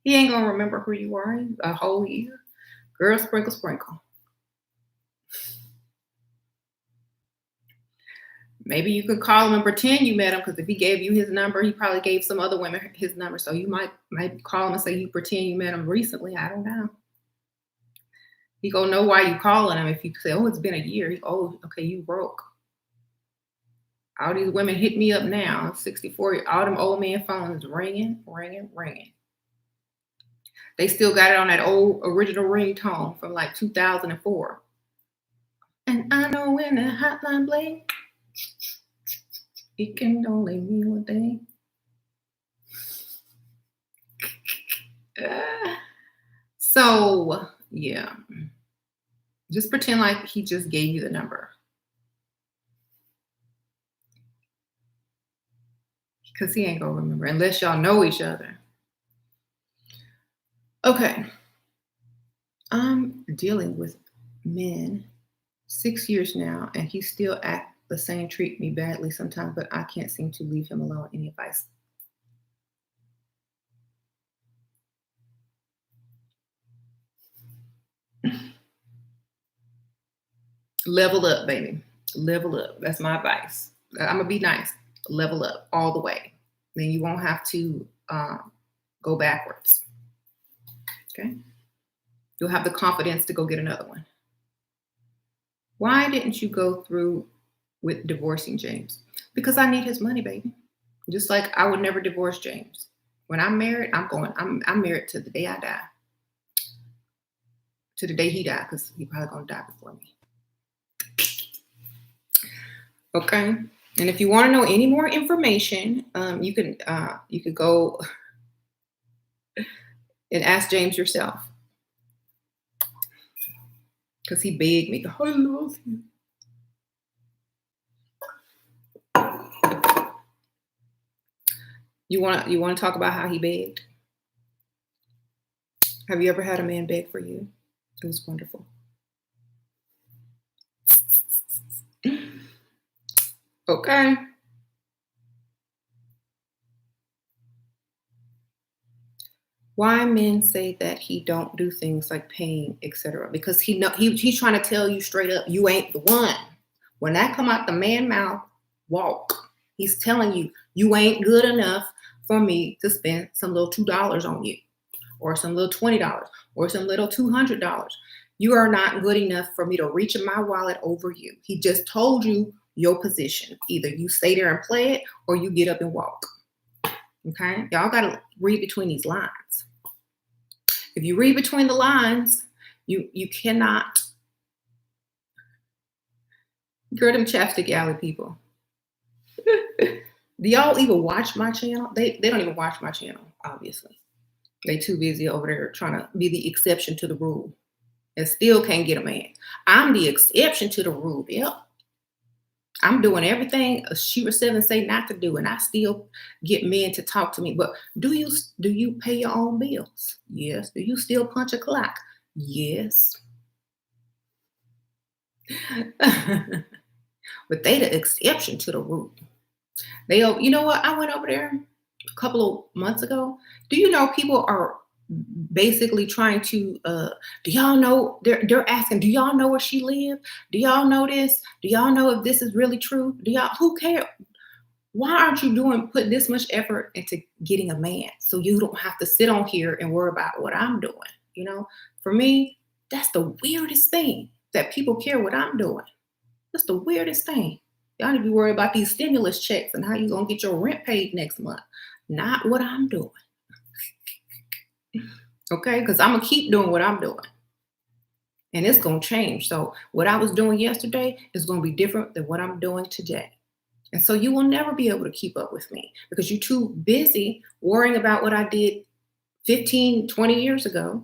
He ain't gonna remember who you are in a whole year. Girl, sprinkle, sprinkle. Maybe you could call him and pretend you met him, because if he gave you his number, he probably gave some other women his number. So you might call him and say you pretend you met him recently. I don't know. He gonna know why you calling him if you say, "Oh, it's been a year." Oh, okay, you broke. All these women hit me up now. 64. All them old man phones ringing, ringing, ringing. They still got it on that old original ringtone from like 2004. And I know when the hotline blink, it can only mean one thing. So, yeah. Just pretend like he just gave you the number. Because he ain't going to remember unless y'all know each other. Okay. I'm dealing with men 6 years now, and he still act the same, treat me badly sometimes, but I can't seem to leave him alone. Any advice? Level up, baby. Level up. That's my advice. I'm gonna be nice. Level up all the way. Then you won't have to go backwards. Okay. You'll have the confidence to go get another one. Why didn't you go through with divorcing James? Because I need his money, baby. Just like I would never divorce James. When I'm married, I'm married to the day I die. To the day he died, because he probably gonna die before me. Okay. And if you want to know any more information, you could go and ask James yourself. Because he begged me. I love you. You want to talk about how he begged? Have you ever had a man beg for you? It was wonderful. Okay. Why men say that he don't do things like paying, etc. Because he's trying to tell you straight up, you ain't the one. When that come out the man mouth, walk. He's telling you, you ain't good enough for me to spend some little $2 on you, or some little $20, or some little $200. You are not good enough for me to reach in my wallet over you. He just told you your position. Either you stay there and play it or you get up and walk. Okay? Y'all got to read between these lines. If you read between the lines, you cannot. Girl, them chapstick alley people. Do y'all even watch my channel? They don't even watch my channel, obviously. They too busy over there trying to be the exception to the rule and still can't get a man. I'm the exception to the rule. Yep. I'm doing everything a SheRaSeven say not to do, and I still get men to talk to me. But do you pay your own bills? Yes. Do you still punch a clock? Yes. But they the exception to the rule. You know what? I went over there a couple of months ago. Do you know people are basically trying to do y'all know they're asking, do y'all know where she lives? Do y'all know this? Do y'all know if this is really true? Do y'all who cares? Why aren't you putting this much effort into getting a man so you don't have to sit on here and worry about what I'm doing? You know, for me, that's the weirdest thing that people care what I'm doing. That's the weirdest thing. Y'all need to be worried about these stimulus checks and how you gonna get your rent paid next month, not what I'm doing. Okay, because I'm gonna keep doing what I'm doing, and it's gonna change. So what I was doing yesterday is gonna be different than what I'm doing today. And so you will never be able to keep up with me because you're too busy worrying about what I did 15, 20 years ago,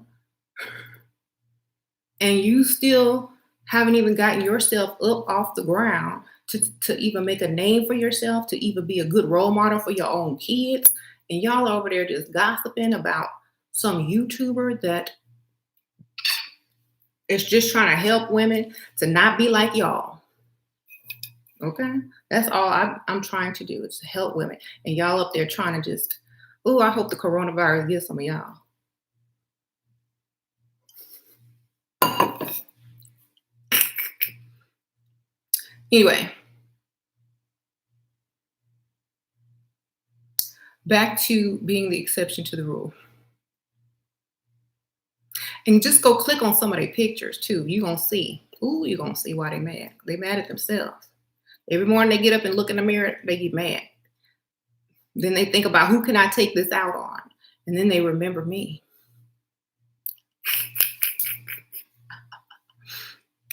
and you still haven't even gotten yourself up off the ground to even make a name for yourself, to even be a good role model for your own kids. And y'all are over there just gossiping about some YouTuber that is just trying to help women to not be like y'all. Okay? That's all I'm trying to do is to help women. And y'all up there trying to just, oh, I hope the coronavirus gets some of y'all. Anyway, back to being the exception to the rule. And just go click on some of their pictures too. You're going to see. Ooh, you're going to see why they're mad. They're mad at themselves. Every morning they get up and look in the mirror, they get mad. Then they think about who can I take this out on? And then they remember me.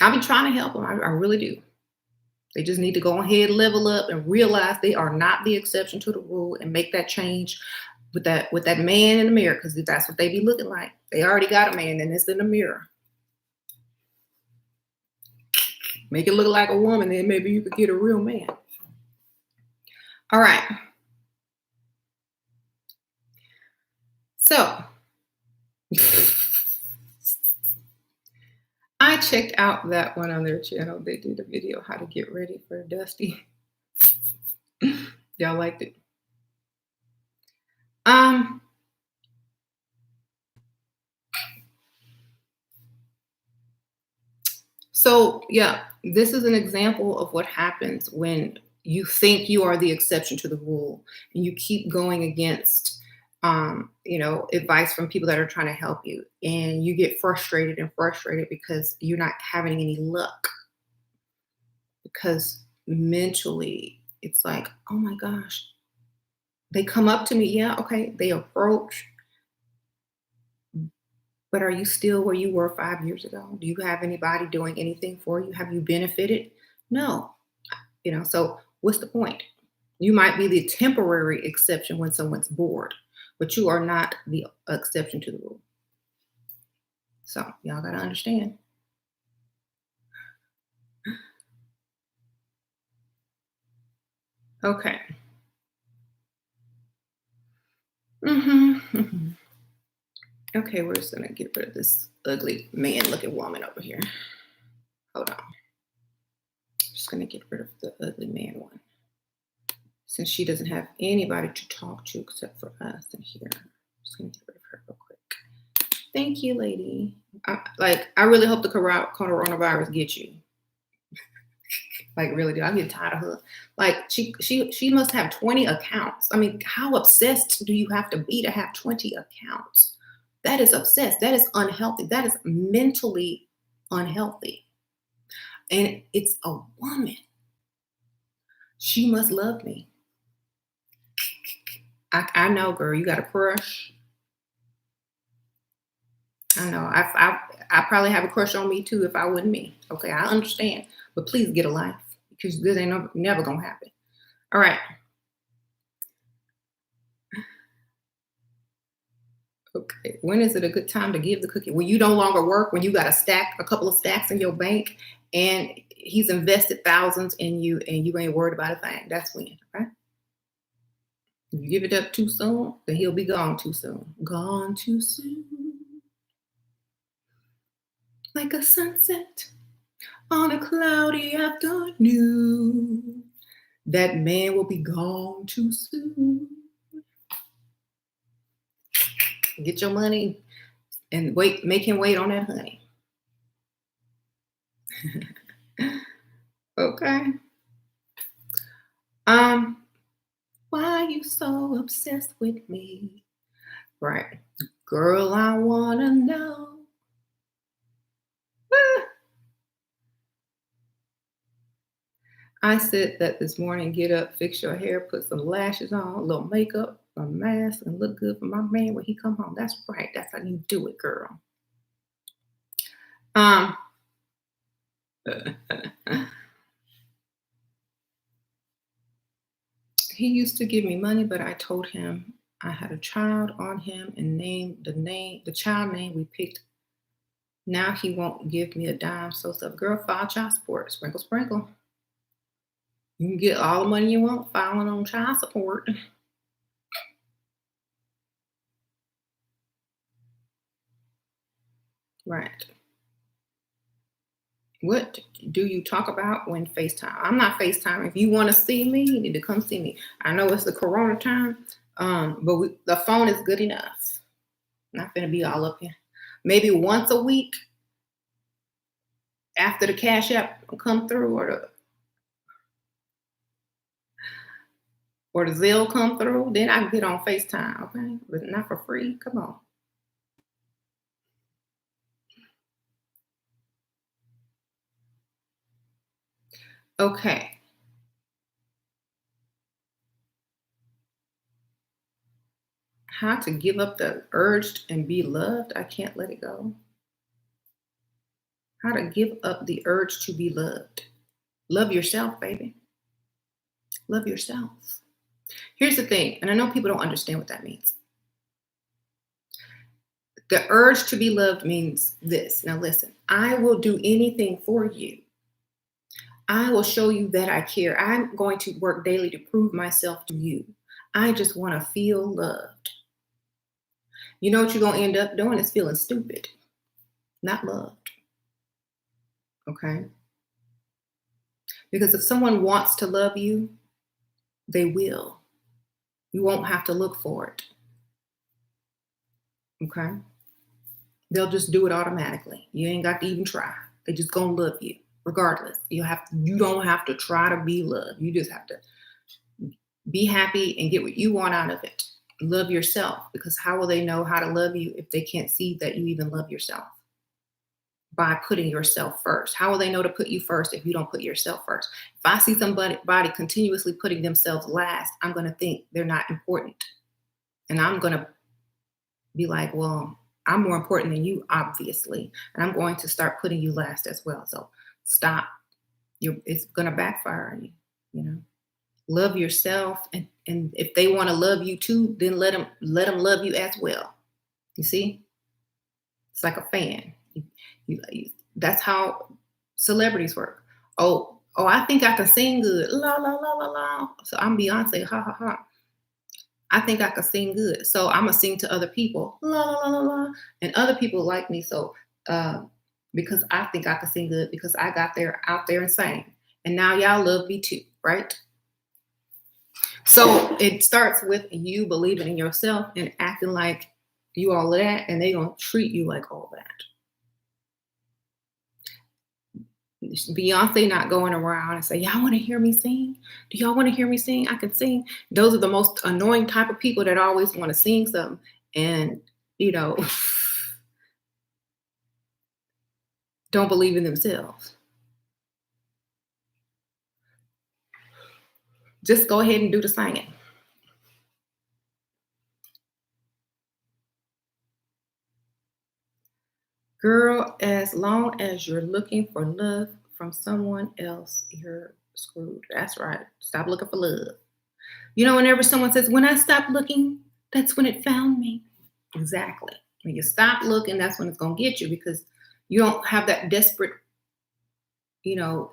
I've been trying to help them. I really do. They just need to go ahead, level up, and realize they are not the exception to the rule and make that change with that man in the mirror, because that's what they be looking like. They already got a man and it's in the mirror. Make it look like a woman, then maybe you could get a real man. All right. So I checked out that one on their channel. They did a video how to get ready for Dusty. Y'all liked it. So yeah, this is an example of what happens when you think you are the exception to the rule and you keep going against advice from people that are trying to help you, and you get frustrated because you're not having any luck, because mentally it's like, oh my gosh, they come up to me, yeah, okay, they approach, but are you still where you were 5 years ago? Do you have anybody doing anything for you? Have you benefited? No. So what's the point? You might be the temporary exception when someone's bored, but you are not the exception to the rule. So y'all got to understand. Okay. Okay, we're just going to get rid of this ugly man-looking woman over here. Hold on. Just going to get rid of the ugly man one, since she doesn't have anybody to talk to except for us in here. I'm just going to get rid of her real quick. Thank you, lady. I really hope the coronavirus gets you. Like, really do. I get tired of her. Like, she must have 20 accounts. I mean, how obsessed do you have to be to have 20 accounts? That is obsessed. That is unhealthy. That is mentally unhealthy. And it's a woman. She must love me. I know, girl, you got a crush. I know. I probably have a crush on me too if I wasn't me. Okay, I understand. But please get a life because this ain't never gonna happen. All right. Okay. When is it a good time to give the cookie? When you no longer work, when you got a couple of stacks in your bank, and he's invested thousands in you and you ain't worried about a thing. That's when, right? If you give it up too soon, then he'll be gone too soon. Gone too soon. Like a sunset on a cloudy afternoon. That man will be gone too soon. Get your money and wait, make him wait on that honey. Okay. Why are you so obsessed with me? Right. Girl, I wanna know. Ah. I said that this morning, get up, fix your hair, put some lashes on, a little makeup, a mask, and look good for my man when he come home. That's right. That's how you do it, girl. Um, he used to give me money, but I told him I had a child on him and named the child name we picked. Now he won't give me a dime. So stuff, girl, file child support. Sprinkle, sprinkle. You can get all the money you want filing on child support. Right. What do you talk about when FaceTime? I'm not FaceTime. If you want to see me, you need to come see me. I know it's the Corona time, but the phone is good enough. Not gonna be all up here. Maybe once a week after the Cash App come through or the Zelle come through, then I can get on FaceTime, okay? But not for free. Come on. Okay. How to give up the urge and be loved? I can't let it go. How to give up the urge to be loved. Love yourself, baby. Love yourself. Here's the thing, and I know people don't understand what that means. The urge to be loved means this. Now, listen, I will do anything for you. I will show you that I care. I'm going to work daily to prove myself to you. I just want to feel loved. You know what you're going to end up doing is feeling stupid, not loved. Okay? Because if someone wants to love you, they will. You won't have to look for it. Okay? They'll just do it automatically. You ain't got to even try. They just gonna love you regardless. You don't have to try to be loved. You just have to be happy and get what you want out of it. Love yourself, because how will they know how to love you if they can't see that you even love yourself? By putting yourself first. How will they know to put you first if you don't put yourself first? If I see somebody continuously putting themselves last, I'm going to think they're not important. And I'm going to be like, well, I'm more important than you, obviously. And I'm going to start putting you last as well. So stop. It's going to backfire on you, you know. Love yourself. And if they want to love you too, then let them love you as well. You see? It's like a fan. That's how celebrities work. Oh, I think I can sing good. La la la la la. So I'm Beyonce. Ha ha ha. I think I can sing good. So I'm gonna sing to other people. La la la la la. And other people like me. So because I think I can sing good because I got there out there and sang. And now y'all love me too, right? So it starts with you believing in yourself and acting like you all of that, and they gonna treat you like all that. Beyonce not going around and say, y'all want to hear me sing? Do y'all want to hear me sing? I can sing. Those are the most annoying type of people that always want to sing something and, you know, don't believe in themselves. Just go ahead and do the singing. Girl, as long as you're looking for love from someone else, you're screwed. That's right. Stop looking for love. Whenever someone says, when I stopped looking, that's when it found me. Exactly. When you stop looking, that's when it's going to get you, because you don't have that desperate,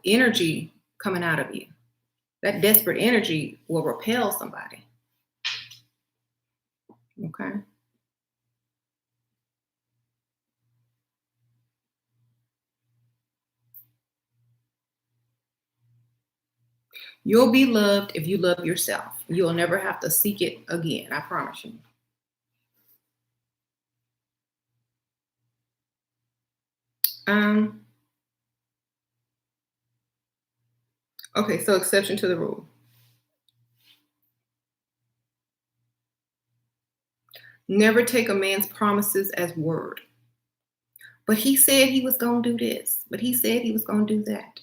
energy coming out of you. That desperate energy will repel somebody. Okay. You'll be loved if you love yourself. You'll never have to seek it again. I promise you. Um, okay, so exception to the rule. Never take a man's promises as word. But he said he was going to do this. But he said he was going to do that.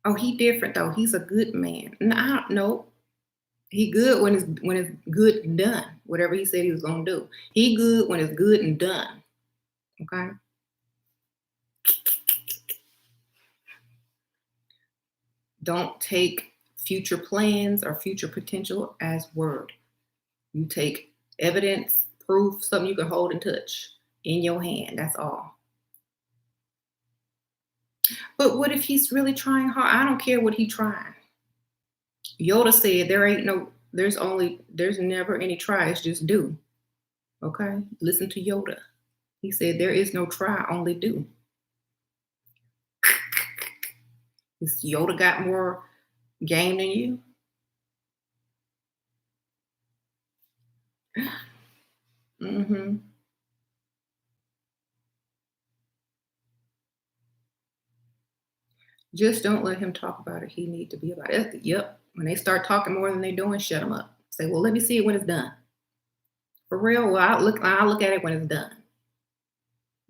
Oh, he different though. He's a good man. No. He good when it's good and done. Whatever he said he was going to do. He good when it's good and done. Okay? Don't take future plans or future potential as word. You take evidence, proof, something you can hold and touch in your hand. That's all. But what if he's really trying hard? I don't care what he's trying. Yoda said there's never any try, it's just do. Okay? Listen to Yoda. He said there is no try, only do. Is Yoda got more game than you? Mm-hmm. Just don't let him talk about it. He need to be about it. Yep. When they start talking more than they're doing, shut them up. Say, well, let me see it when it's done. For real, well, I'll look at it when it's done.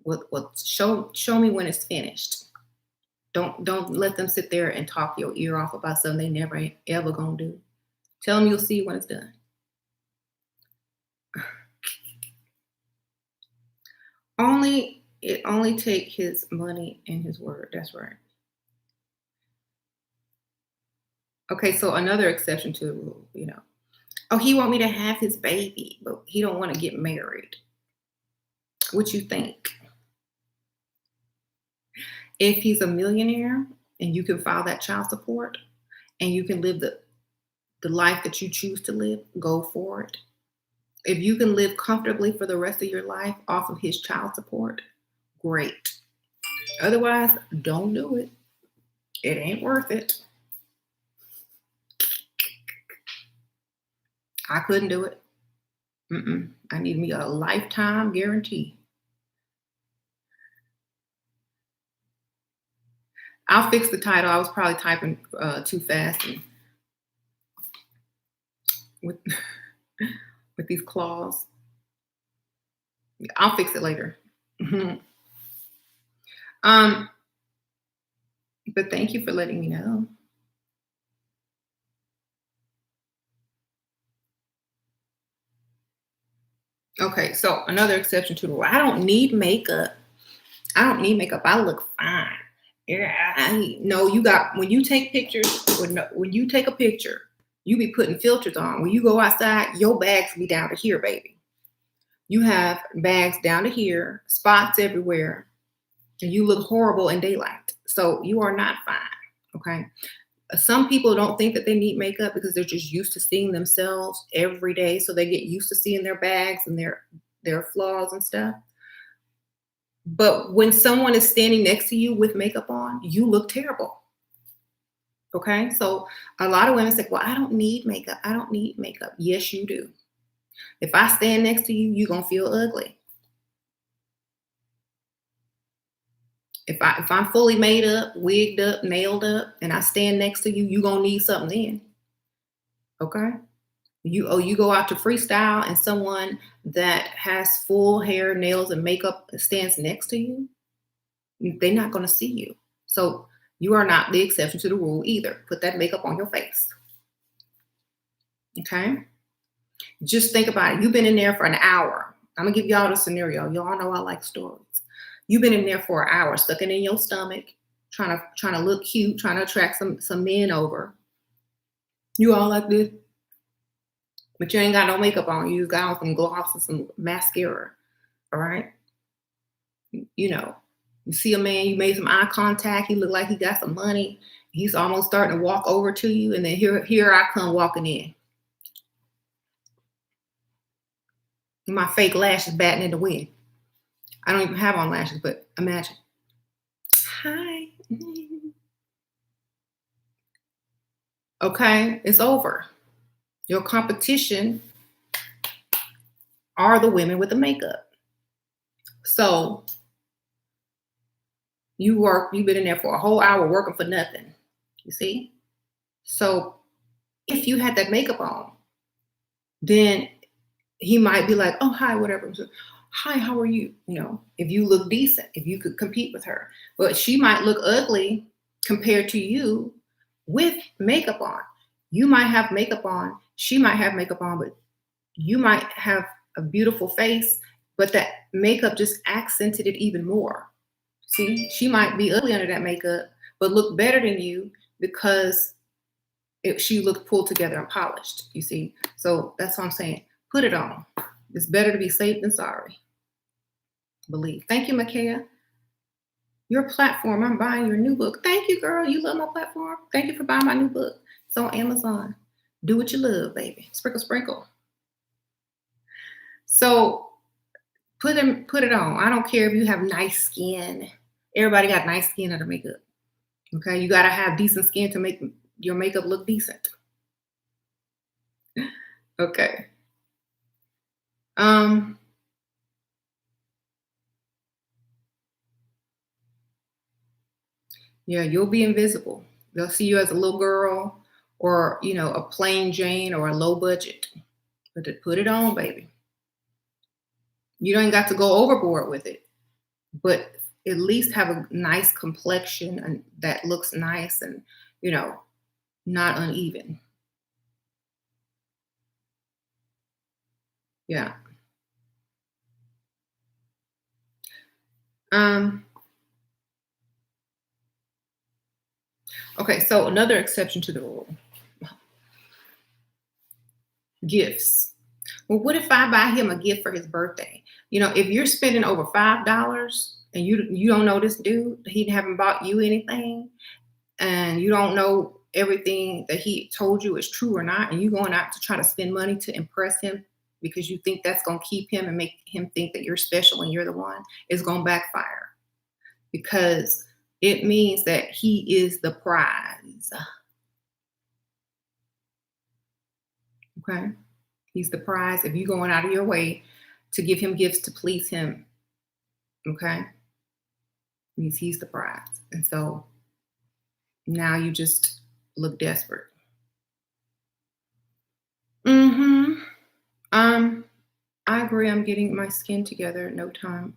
Well, show me when it's finished. Don't let them sit there and talk your ear off about something they never ever gonna do. Tell them you'll see when it's done. Only take his money and his word. That's right. Okay, so another exception to the rule. Oh, he want me to have his baby, but he don't want to get married. What you think? If he's a millionaire and you can file that child support and you can live the life that you choose to live, go for it. If you can live comfortably for the rest of your life off of his child support, great. Otherwise, don't do it. It ain't worth it. I couldn't do it. I need me a lifetime guarantee. I'll fix the title. I was probably typing too fast and with with these claws. I'll fix it later. um, but thank you for letting me know. Okay, so another exception to the rule. I don't need makeup. I look fine. Yeah, no, when you take pictures, when you take a picture, you be putting filters on. When you go outside, your bags be down to here, baby. You have bags down to here, spots everywhere, and you look horrible in daylight. So you are not fine. Okay. Some people don't think that they need makeup because they're just used to seeing themselves every day. So they get used to seeing their bags and their flaws and stuff. But when someone is standing next to you with makeup on, you look terrible. Okay. So a lot of women say, well, I don't need makeup. I don't need makeup. Yes, you do. If I stand next to you, you're going to feel ugly. If I'm fully made up, wigged up, nailed up, and I stand next to you, you're going to need something then. Okay. You go out to freestyle and someone that has full hair, nails, and makeup stands next to you, they're not going to see you. So You are not the exception to the rule either. Put that makeup on your face. Okay? Just think about it. You've been in there for an hour. I'm gonna give y'all the scenario. Y'all know I like stories. You've been in there for an hour, stuck it in your stomach, trying to look cute, trying to attract some men over. You all like this, but you ain't got no makeup on. You just got on some gloss and some mascara. All right. You know, you see a man, you made some eye contact. He look like he got some money. He's almost starting to walk over to you, and then here I come walking in. My fake lashes batting in the wind. I don't even have on lashes, but imagine. Hi. Okay, it's over. Your competition are the women with the makeup. So you've been in there for a whole hour working for nothing. You see? So if you had that makeup on, then he might be like, oh, hi, whatever. Hi, how are you? You know, if you look decent, if you could compete with her. But she might look ugly compared to you with makeup on. You might have makeup on. She might have makeup on, but you might have a beautiful face, but that makeup just accented it even more. See, she might be ugly under that makeup, but look better than you because she looked pulled together and polished, you see? So that's what I'm saying. Put it on. It's better to be safe than sorry. Believe. Thank you, Makaya. Your platform, I'm buying your new book. Thank you, girl. You love my platform. Thank you for buying my new book. It's on Amazon. Do what you love, baby. Sprinkle, sprinkle. So put it on. I don't care if you have nice skin. Everybody got nice skin under makeup. Okay, you gotta have decent skin to make your makeup look decent. Okay. Yeah, you'll be invisible. They'll see you as a little girl or, a plain Jane or a low budget. But to put it on, baby. You don't got to go overboard with it, but at least have a nice complexion and that looks nice and, not uneven. Yeah. Okay, so another exception to the rule. Gifts. Well, what if I buy him a gift for his birthday? If you're spending over $5 and you don't know this dude, he haven't bought you anything, and you don't know everything that he told you is true or not, and you going out to try to spend money to impress him because you think that's going to keep him and make him think that you're special and you're the one, it's going to backfire because it means that he is the prize. Okay? He's the prize. If you're going out of your way to give him gifts to please him, okay, means he's the prize. And so now you just look desperate. I agree. I'm getting my skin together in no time.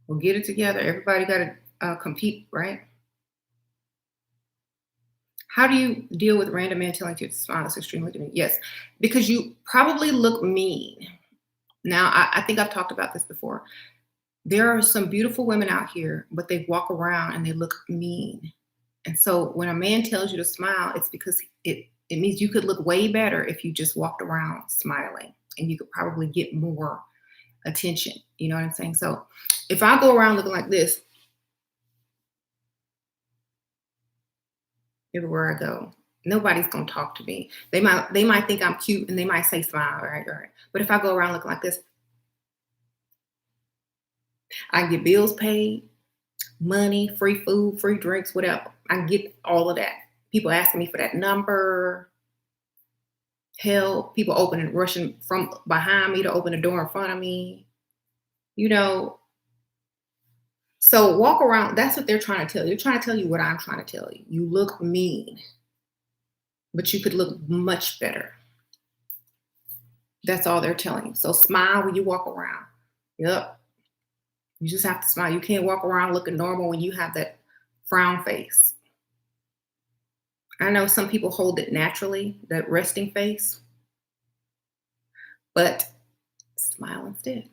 We'll get it together. Everybody got to compete, right? How do you deal with random men telling you to smile? It's extremely mean. Yes, because you probably look mean. Now, I think I've talked about this before. There are some beautiful women out here, but they walk around and they look mean. And so when a man tells you to smile, it's because it means you could look way better if you just walked around smiling, and you could probably get more attention. You know what I'm saying? So if I go around looking like this, everywhere I go, nobody's gonna talk to me. They might think I'm cute and they might say smile, right? But if I go around looking like this, I can get bills paid, money, free food, free drinks, whatever. I can get all of that. People asking me for that number, help, people rushing from behind me to open the door in front of me. So walk around. That's what they're trying to tell you. They're trying to tell you what I'm trying to tell you. You look mean, but you could look much better. That's all they're telling you. So smile when you walk around. Yep. You just have to smile. You can't walk around looking normal when you have that frown face. I know some people hold it naturally, that resting face, but smile instead.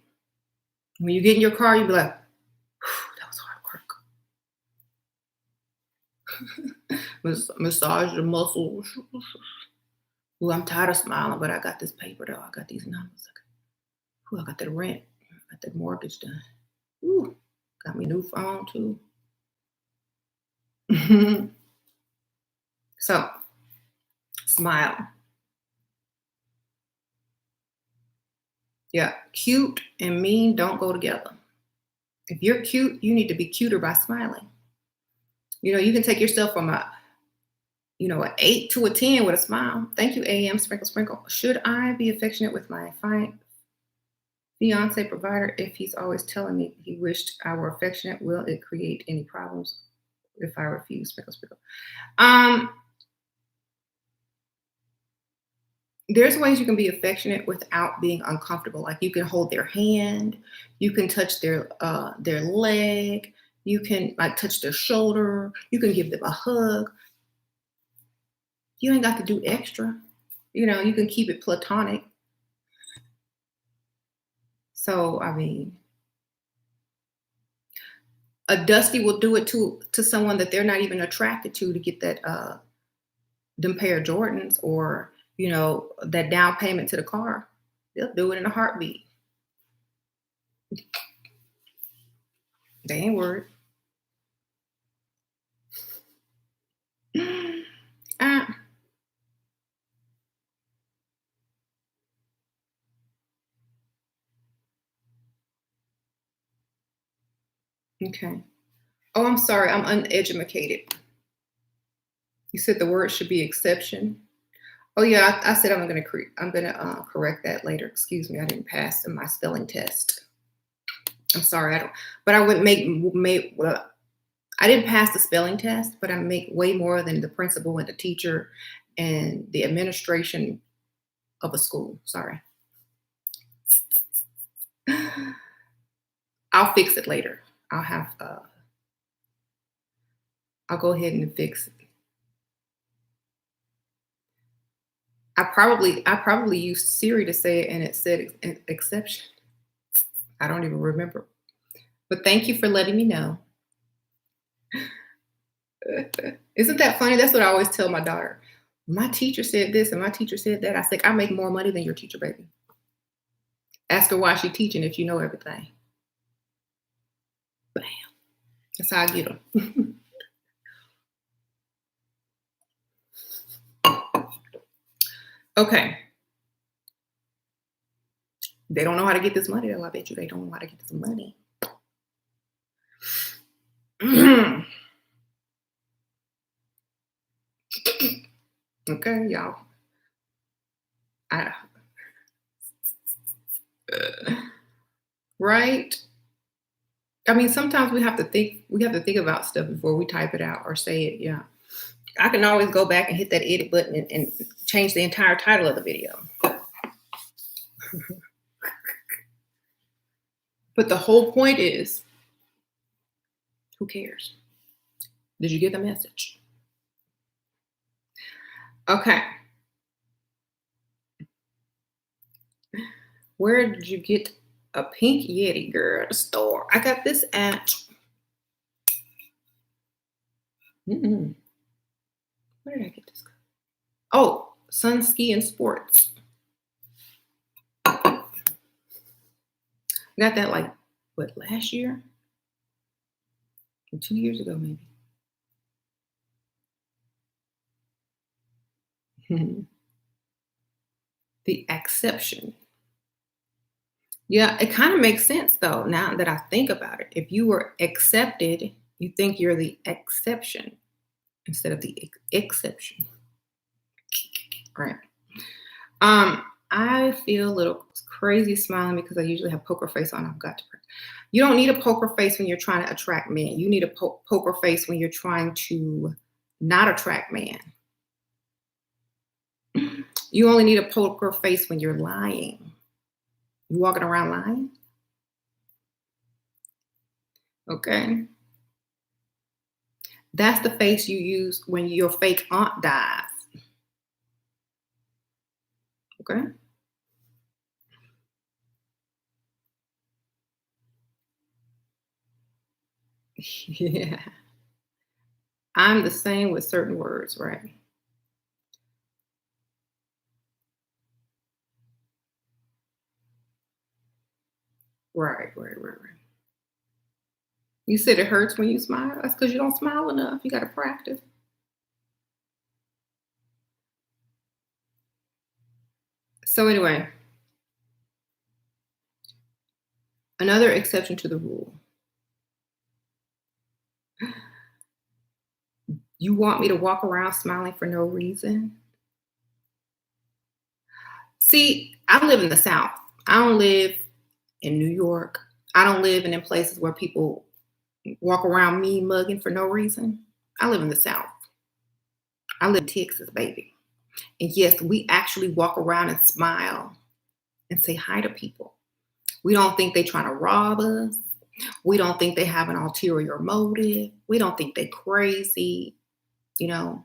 When you get in your car, you be like, that was hard work. Massage the muscles. Ooh, I'm tired of smiling, but I got this paper though. I got these numbers. Ooh, I got that rent. I got that mortgage done. Ooh, got me a new phone too. So, smile. Yeah, cute and mean don't go together. If you're cute, you need to be cuter by smiling. You can take yourself from an 8 to a 10 with a smile. Thank you, AM Sprinkle Sprinkle. Should I be affectionate with my fine fiance provider if he's always telling me he wished I were affectionate? Will it create any problems if I refuse? Sprinkle Sprinkle. There's ways you can be affectionate without being uncomfortable. Like you can hold their hand, you can touch their leg, you can like touch their shoulder, you can give them a hug. You ain't got to do extra. You can keep it platonic. So I mean, a Dusty will do it to someone that they're not even attracted to get that them pair of Jordans or that down payment to the car. They'll do it in a heartbeat. They ain't worried. Okay. Oh, I'm sorry. I'm uneducated. You said the word should be exception. Oh yeah, I said I'm gonna correct that later. Excuse me, I didn't pass in my spelling test. I'm sorry, I don't. But I would make well, I didn't pass the spelling test, but I make way more than the principal and the teacher and the administration of a school. Sorry. I'll fix it later. I'll go ahead and fix it. I probably used Siri to say it and it said exception. I don't even remember. But thank you for letting me know. Isn't that funny? That's what I always tell my daughter. My teacher said this and my teacher said that. I said, I make more money than your teacher, baby. Ask her why she's teaching if you know everything. Bam. That's how I get them. Okay. They don't know how to get this money, though. I bet you they don't know how to get this money. Okay, y'all. Right? I mean, sometimes we have to think about stuff before we type it out or say it. Yeah. I can always go back and hit that edit button and change the entire title of the video. But the whole point is, who cares? Did you get the message? Okay. Where did you get a pink Yeti, girl? At the store. I got this at. Where did I get this? Oh, Sun Ski and Sports. I got that last year? Or 2 years ago, maybe. The exception. Yeah, it kind of makes sense though, now that I think about it. If you were accepted, you think you're the exception instead of the exception. Right. I feel a little crazy smiling because I usually have poker face on. I've got to. You don't need a poker face when you're trying to attract men. You need a poker face when you're trying to not attract man. You only need a poker face when you're lying. You walking around lying? Okay. That's the face you use when your fake aunt dies. Okay. Yeah. I'm the same with certain words, right? Right. You said it hurts when you smile. That's because you don't smile enough. You got to practice. So, anyway, another exception to the rule. You want me to walk around smiling for no reason? See, I live in the South. I don't live in New York. I don't live in places where people walk around mean mugging for no reason. I live in the South. I live in Texas, baby. And yes, we actually walk around and smile and say hi to people. We don't think they're trying to rob us. We don't think they have an ulterior motive. We don't think they're crazy, you know.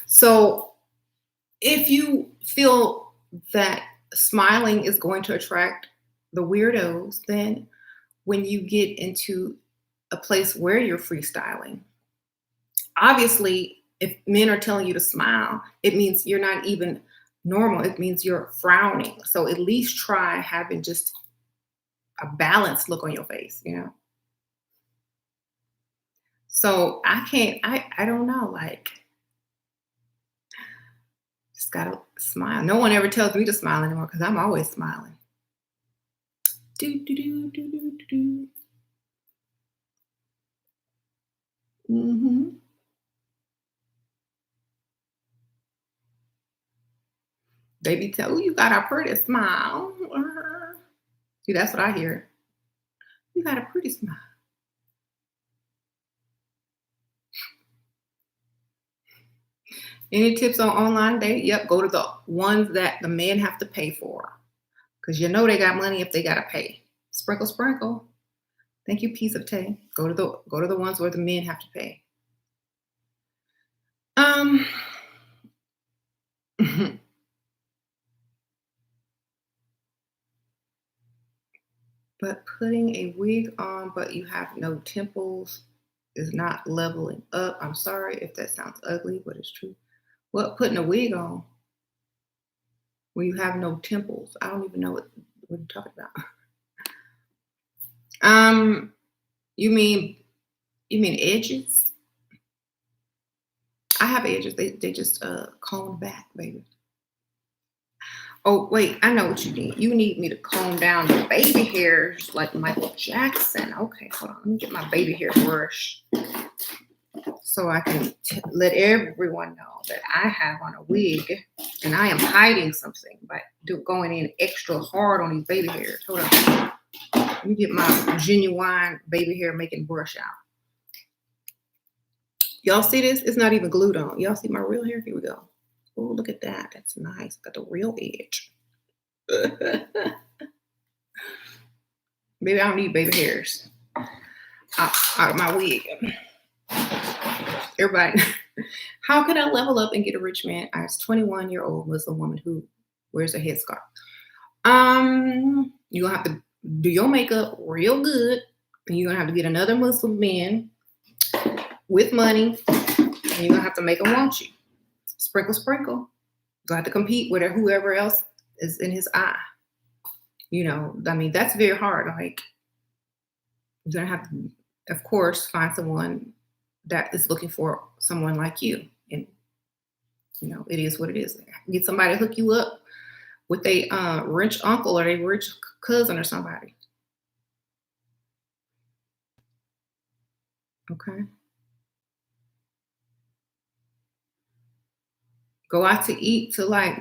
So if you feel that smiling is going to attract the weirdos, then when you get into a place where you're freestyling, obviously, if men are telling you to smile, it means you're not even normal. It means you're frowning. So at least try having just a balanced look on your face, you know? So I can't, I don't know, like, just gotta smile. No one ever tells me to smile anymore because I'm always smiling. Do, do, do, do, do, do, do. Hmm. They be tell, "Ooh, you got a pretty smile." See, that's what I hear. You got a pretty smile. Any tips on online dating? Yep, go to the ones that the men have to pay for. Because you know they got money if they gotta pay. Sprinkle, sprinkle. Thank you, piece of tay. Go to the ones where the men have to pay. Um, but putting a wig on, but you have no temples is not leveling up. I'm sorry if that sounds ugly, but it's true. What putting a wig on when you have no temples? I don't even know what you're talking about. Um, you mean edges? I have edges. They just comb back, baby. Oh wait, I know what you need. You need me to comb down the baby hairs like Michael Jackson. Okay, hold on. Let me get my baby hair brush so I can let everyone know that I have on a wig and I am hiding something by going in extra hard on these baby hairs. Hold on. Let me get my genuine baby hair making brush out. Y'all see this? It's not even glued on. Y'all see my real hair? Here we go. Oh, look at that. That's nice. Got the real edge. Maybe I don't need baby hairs out of my wig. Everybody, how can I level up and get a rich man? I was 21-year-old Muslim woman who wears a headscarf. You're gonna have to do your makeup real good, and you're gonna have to get another Muslim man with money, and you're gonna have to make him want you. Sprinkle, sprinkle. You're gonna have to compete with whoever else is in his eye. You know, I mean, that's very hard. Like, you're gonna have to, of course, find someone that is looking for someone like you. And you know, it is what it is. Get somebody to hook you up with a rich uncle or a rich cousin or somebody. Okay. Go out to eat to, like,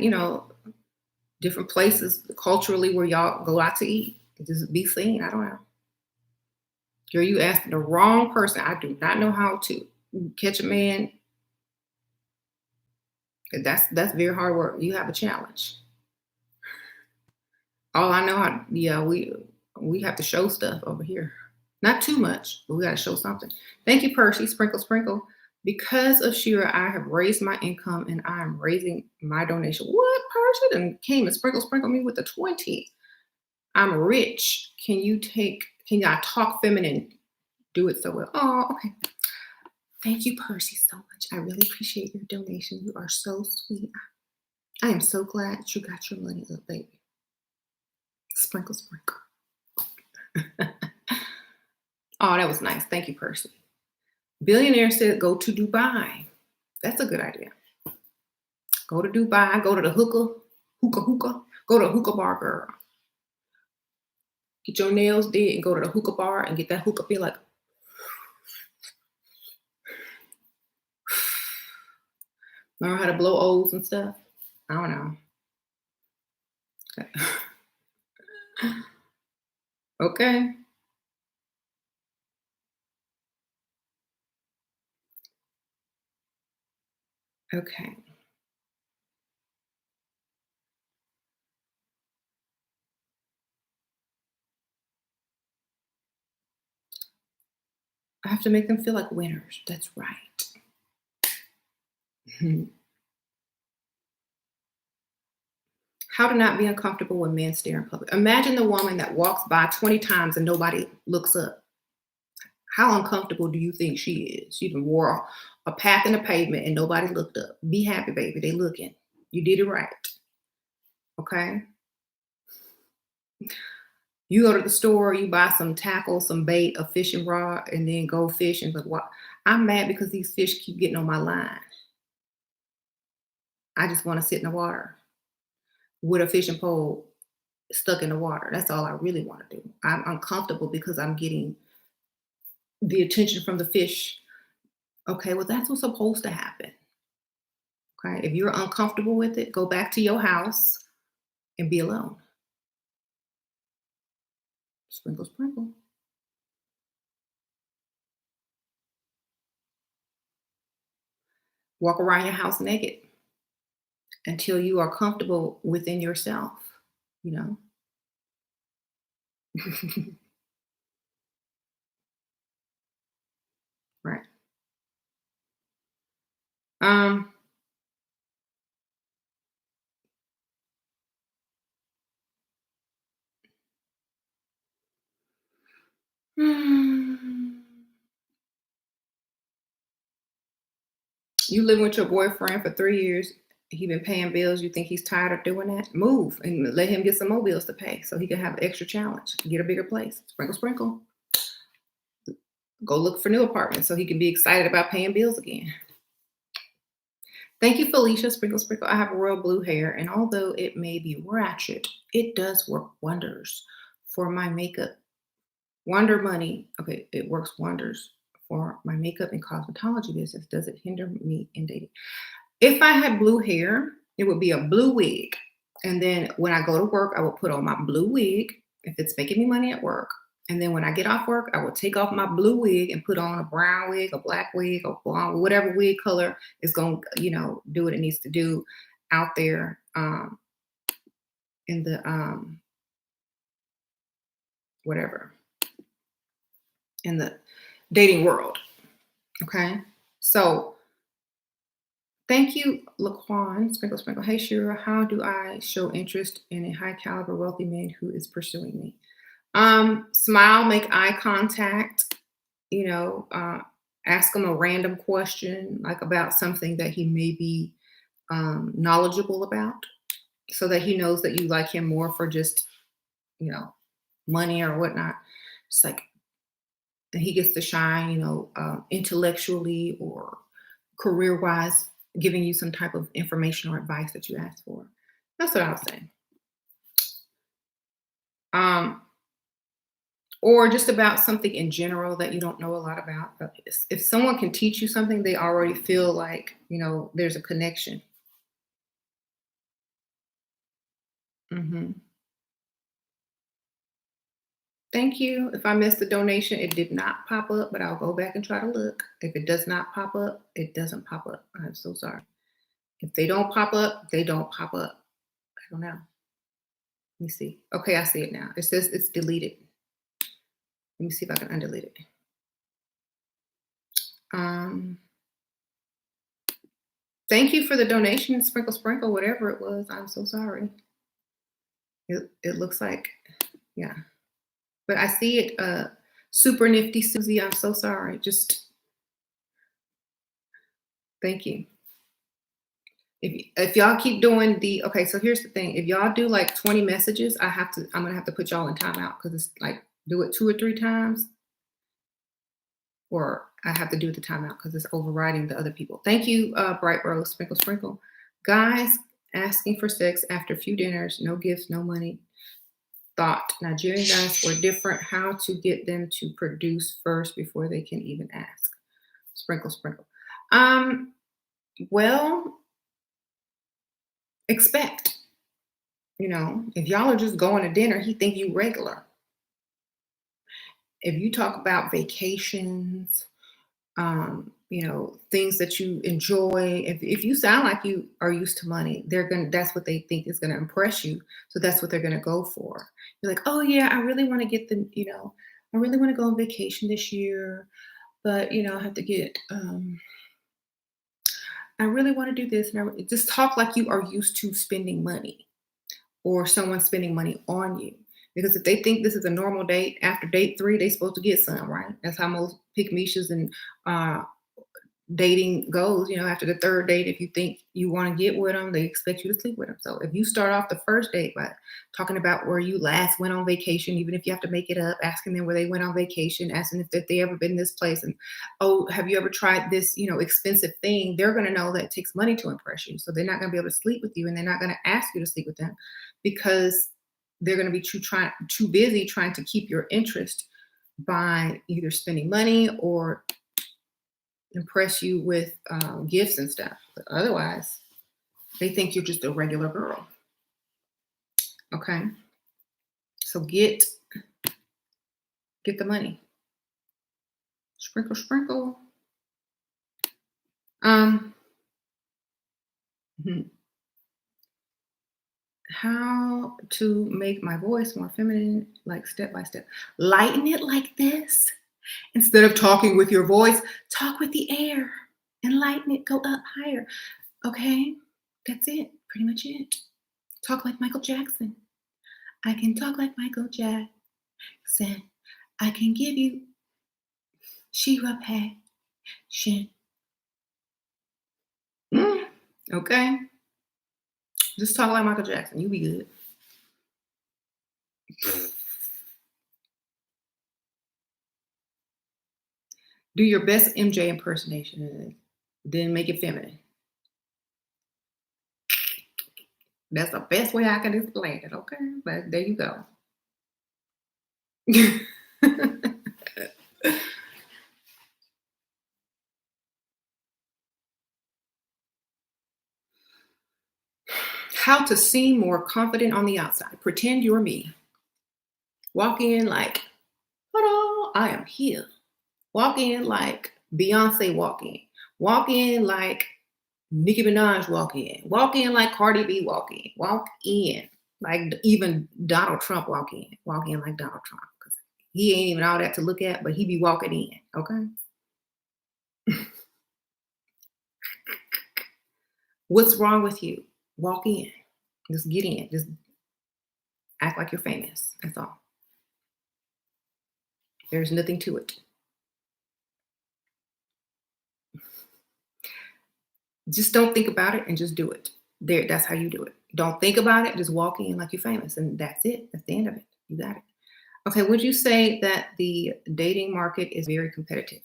different places culturally where y'all go out to eat. Just be seen. I don't know. Girl, you asking the wrong person. I do not know how to catch a man. That's very hard work. You have a challenge. All I know how, yeah, we have to show stuff over here. Not too much, but we got to show something. Thank you, Percy. Sprinkle, sprinkle. Because of Shira, I have raised my income and I am raising my donation. What? Percy done came and sprinkle me with the 20. I'm rich. Can I talk feminine? Do it so well. Oh, okay. Thank you, Percy, so much. I really appreciate your donation. You are so sweet. I am so glad you got your money up, baby. Sprinkle, sprinkle. Oh, that was nice. Thank you, Percy. Billionaire said, go to Dubai. That's a good idea. Go to Dubai. Go to the hookah. Go to a hookah bar, girl. Get your nails did and go to the hookah bar and get that hookah feel like. Learn how to blow O's and stuff. I don't know. Okay. Okay. I have to make them feel like winners. That's right. How to not be uncomfortable when men stare in public. Imagine the woman that walks by 20 times and nobody looks up. How uncomfortable do you think she is? She even wore a path in the pavement and nobody looked up. Be happy, baby. They looking. You did it right. Okay. You go to the store, you buy some tackle, some bait, a fishing rod, and then go fishing. But what? I'm mad because these fish keep getting on my line. I just want to sit in the water with a fishing pole stuck in the water. That's all I really want to do. I'm uncomfortable because I'm getting the attention from the fish. Okay, well, that's what's supposed to happen. Okay, if you're uncomfortable with it, go back to your house and be alone. Sprinkle, sprinkle. Walk around your house naked until you are comfortable within yourself, you know? Right. Um, you live with your boyfriend for 3 years. He been paying bills. You think he's tired of doing that? Move and let him get some more bills to pay so he can have an extra challenge. Get a bigger place. Sprinkle, sprinkle. Go look for new apartments so he can be excited about paying bills again. Thank you, Felicia. Sprinkle, sprinkle. I have royal blue hair, and although it may be ratchet, it does work wonders for my makeup. Wonder money. Okay, it works wonders for my makeup and cosmetology business. Does it hinder me in dating? If I had blue hair, it would be a blue wig. And then when I go to work, I will put on my blue wig if it's making me money at work. And then when I get off work, I will take off my blue wig and put on a brown wig, a black wig, a blonde, whatever wig color is going to, do what it needs to do out there in the whatever, in the dating world. Okay. So thank you, Laquan. Sprinkle, sprinkle. Hey, Shira, how do I show interest in a high caliber, wealthy man who is pursuing me? Smile, make eye contact, ask him a random question, like about something that he may be knowledgeable about, so that he knows that you like him more for just, money or whatnot. It's like, and he gets to shine, intellectually or career wise, giving you some type of information or advice that you asked for. That's what I was saying. Or just about something in general that you don't know a lot about. But if someone can teach you something, they already feel like, there's a connection. Hmm. Thank you. If I missed the donation, it did not pop up, but I'll go back and try to look. If it does not pop up, it doesn't pop up. I'm so sorry. If they don't pop up, they don't pop up. I don't know. Let me see. Okay, I see it now. It says it's deleted. Let me see if I can undelete it. Um, Thank you for the donation, Sprinkle Sprinkle, whatever it was. I'm so sorry. It looks like, yeah. But I see it, super nifty Susie. I'm so sorry. Just thank you. If y'all keep doing the okay, so here's the thing. If y'all do like 20 messages, I'm gonna have to put y'all in timeout because it's like do it 2 or 3 times, or I have to do the timeout because it's overriding the other people. Thank you, Bright Rose, Sprinkle Sprinkle. Guys asking for sex after a few dinners, no gifts, no money. Thought Nigerian guys were different. How to get them to produce first before they can even ask. Sprinkle, sprinkle. Well, expect. If y'all are just going to dinner, he think you regular. If you talk about vacations, things that you enjoy, if you sound like you are used to money, that's what they think is gonna impress you. So that's what they're gonna go for. You're like, oh yeah, I really want to get I really want to go on vacation this year, but I have to get I really want to do this. And just talk like you are used to spending money or someone spending money on you. Because if they think this is a normal date, after date 3, they're supposed to get some, right? That's how most pick Mishas and dating goes. After the 3rd date, if you think you want to get with them, they expect you to sleep with them. So if you start off the first date by talking about where you last went on vacation, even if you have to make it up, asking them where they went on vacation, asking if they ever been this place, and oh, have you ever tried this expensive thing, they're going to know that it takes money to impress you. So they're not going to be able to sleep with you, and they're not going to ask you to sleep with them because they're going to be too busy trying to keep your interest by either spending money or impress you with gifts and stuff. But otherwise, they think you're just a regular girl. Okay, so get the money. Sprinkle, sprinkle. How to make my voice more feminine, like step by step. Lighten it like this. Instead of talking with your voice, talk with the air and lighten it, go up higher. Okay, that's it, pretty much it. Talk like Michael Jackson. I can talk like Michael Jackson. I can give you SheRaSeven. Okay, just talk like Michael Jackson. You be good. Do your best MJ impersonation and then make it feminine. That's the best way I can explain it, okay? But there you go. How to seem more confident on the outside. Pretend you're me. Walk in like, ta-da, I am here. Walk in like Beyonce walk in. Walk in like Nicki Minaj walk in. Walk in like Cardi B walk in. Walk in like even Donald Trump walk in. Walk in like Donald Trump. Because he ain't even all that to look at, but he be walking in. Okay. What's wrong with you? Walk in. Just get in. Just act like you're famous. That's all. There's nothing to it. Just don't think about it and just do it. That's how you do it. Don't think about it. Just walk in like you're famous, and that's it. That's the end of it. You got it. Okay. Would you say that the dating market is very competitive?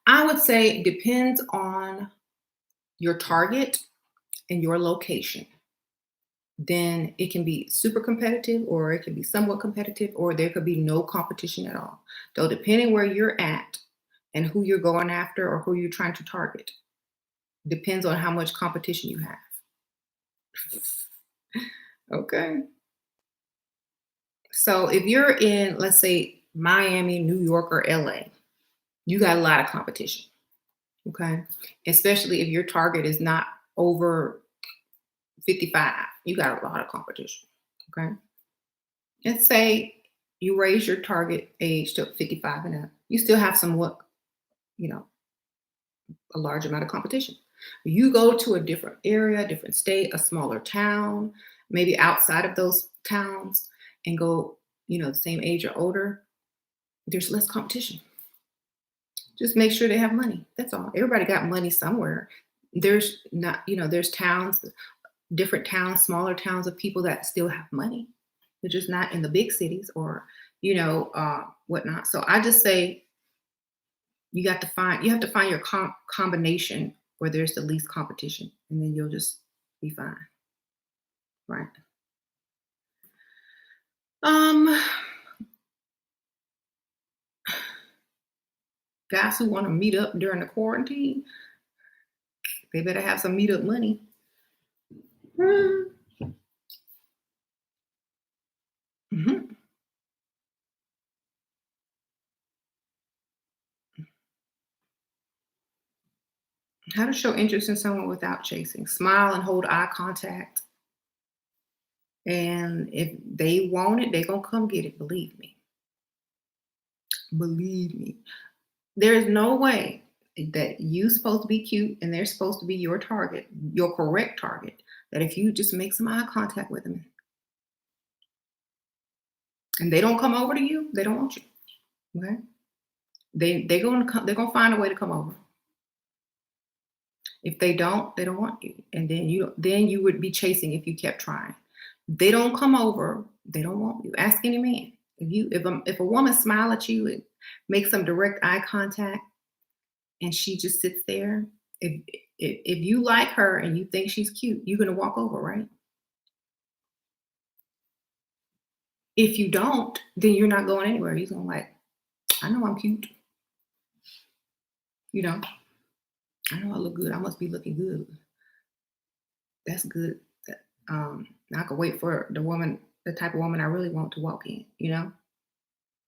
I would say it depends on your target and your location. Then it can be super competitive, or it can be somewhat competitive, or there could be no competition at all. So depending where you're at and who you're going after or who you're trying to target, depends on how much competition you have. Okay. So if you're in, let's say, Miami, New York, or LA, you got a lot of competition. Okay. Especially if your target is not over 55, you got a lot of competition. Okay. Let's say You raise your target age to 55 and up. You still have somewhat, you know, a large amount of competition. You go to a different area, a different state, a smaller town, maybe outside of those towns, and go, the same age or older, there's less competition. Just make sure they have money. That's all. Everybody got money somewhere. There's not, there's towns, different towns, smaller towns of people that still have money. They're just not in the big cities or, whatnot. So I just say you have to find your combination where there's the least competition, and then you'll just be fine. Right. Um, Guys who want to meet up during the quarantine, they better have some meetup money. Mhm. How to show interest in someone without chasing. Smile and hold eye contact. And if they want it, they're going to come get it. Believe me. Believe me. There's no way that you supposed to be cute and they're supposed to be your target, your correct target, that if you just make some eye contact with them and they don't come over to you, they don't want you. Okay? They're gonna find a way to come over. If they don't want you. And then you would be chasing if you kept trying. They don't come over, they don't want you. Ask any man. If a woman smile at you and makes some direct eye contact and she just sits there, if you like her and you think she's cute, you're gonna walk over, right? If you don't, then you're not going anywhere. You're gonna like, I know I'm cute, you know. I know I look good. I must be looking good. That's good. I could wait for the type of woman I really want to walk in.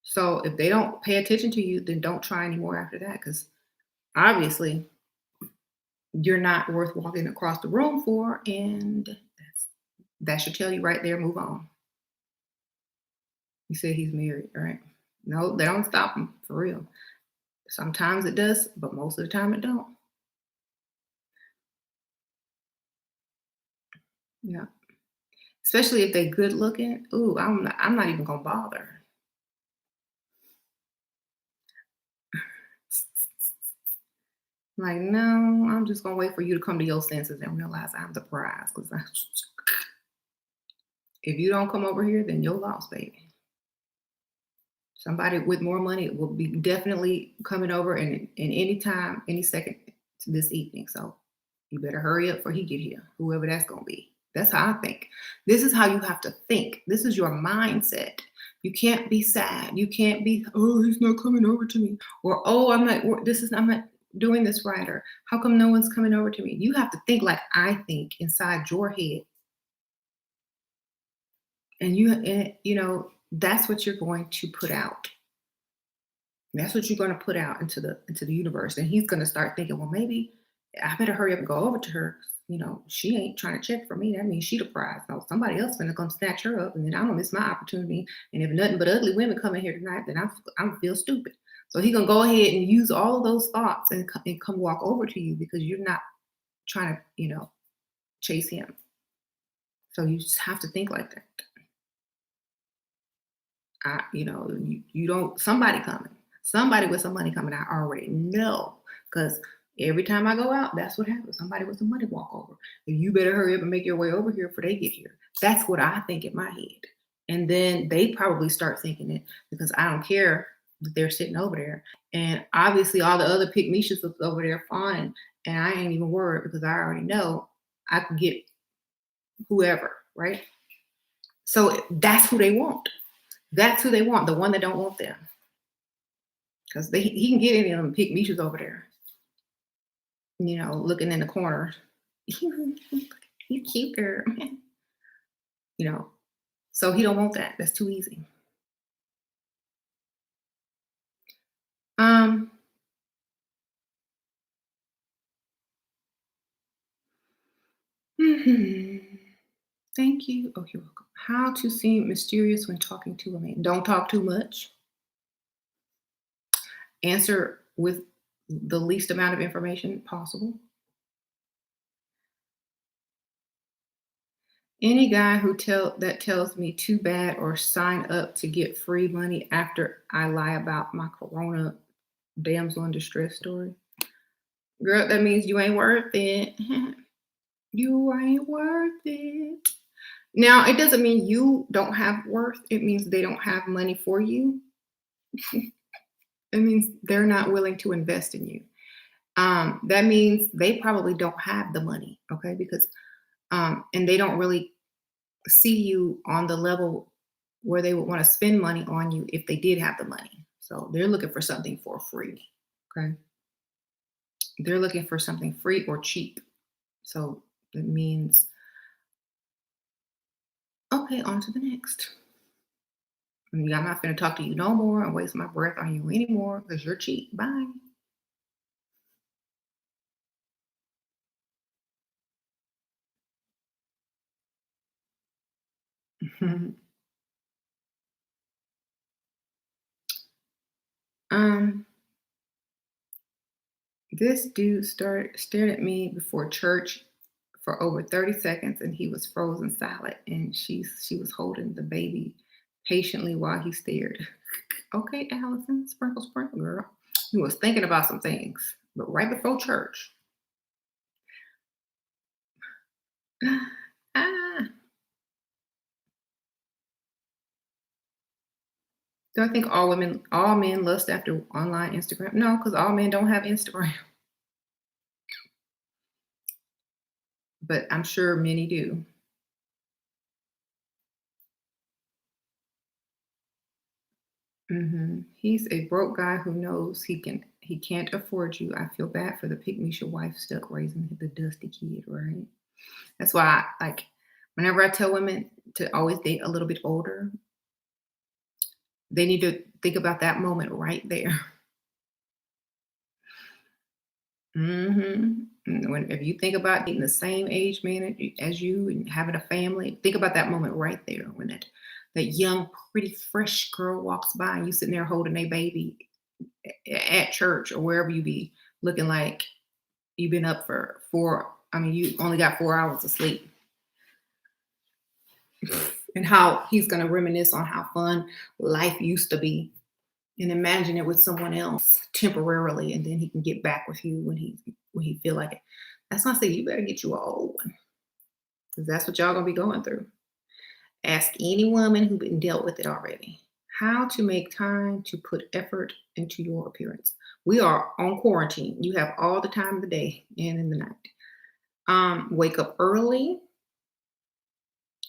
So if they don't pay attention to you, then don't try anymore after that, because obviously you're not worth walking across the room for, and that should tell you right there, move on. You said he's married, right? No, they don't stop him for real. Sometimes it does, but most of the time it don't. Yeah. Especially if they good looking. Ooh, I'm not even gonna bother. Like, no, I'm just gonna wait for you to come to your senses and realize I'm the prize. Because if you don't come over here, then you're lost, baby. Somebody with more money will be definitely coming over in any time, any second this evening. So you better hurry up before he get here, whoever that's gonna be. That's how I think. This is how you have to think. This is your mindset. You can't be sad. You can't be, oh, he's not coming over to me, or oh, I'm not doing this right, or how come no one's coming over to me? You have to think like I think inside your head, and that's what you're going to put out. That's what you're going to put out into the universe. And he's going to start thinking, well, maybe I better hurry up and go over to her. She ain't trying to check for me. That means she the prize. No, somebody else gonna come snatch her up, and then I'm gonna miss my opportunity. And if nothing but ugly women come in here tonight, then I'm feel stupid. So he gonna go ahead and use all of those thoughts and come walk over to you because you're not trying to, chase him. So you just have to think like that. You don't, somebody with some money coming. I already know, because every time I go out, that's what happens. Somebody with some money walk over. And you better hurry up and make your way over here before they get here. That's what I think in my head. And then they probably start thinking it, because I don't care that they're sitting over there. And obviously all the other pick is over there fine. And I ain't even worried because I already know I can get whoever, right? So that's who they want. That's who they want, the one that don't want them. Because he can get any of them pick over there, looking in the corner. He's cute, girl. you know. So he don't want that. That's too easy. Um, Thank you. Oh, you're welcome. How to seem mysterious when talking to a man. Don't talk too much. Answer with the least amount of information possible. Any guy tells me too bad or sign up to get free money after I lie about my corona damsel in distress story. Girl, that means you ain't worth it. You ain't worth it. Now, it doesn't mean you don't have worth. It means they don't have money for you. It means they're not willing to invest in you. That means they probably don't have the money, okay? Because and they don't really see you on the level where they would want to spend money on you if they did have the money. So they're looking for something for free. Okay. They're looking for something free or cheap. So it means, okay, on to the next. I'm not going to talk to you no more and waste my breath on you anymore because you're cheap. Bye. um, this dude stared at me before church for over 30 seconds and he was frozen solid and she was holding the baby patiently while he stared. Okay, Allison, sprinkle, sprinkle, girl. He was thinking about some things, but right before church. Ah, do I think all men lust after online Instagram? No, because all men don't have Instagram, but I'm sure many do. He's a broke guy who knows he can't afford you. I feel bad for the pygmy your wife stuck raising the dusty kid, right? That's why like whenever I tell women to always date a little bit older, they need to think about that moment right there. When if you think about dating the same age man as you and having a family, think about that moment right there when that young, pretty, fresh girl walks by and you sitting there holding a baby at church or wherever you be, looking like you've been up for four. I mean, you only got 4 hours of sleep, and how he's gonna reminisce on how fun life used to be and imagine it with someone else temporarily, and then he can get back with you when he feel like it. That's not saying you better get you a old one, because that's what y'all gonna be going through. Ask any woman who been dealt with it already. How to make time to put effort into your appearance. We are on quarantine. You have all the time of the day and in the night. Wake up early,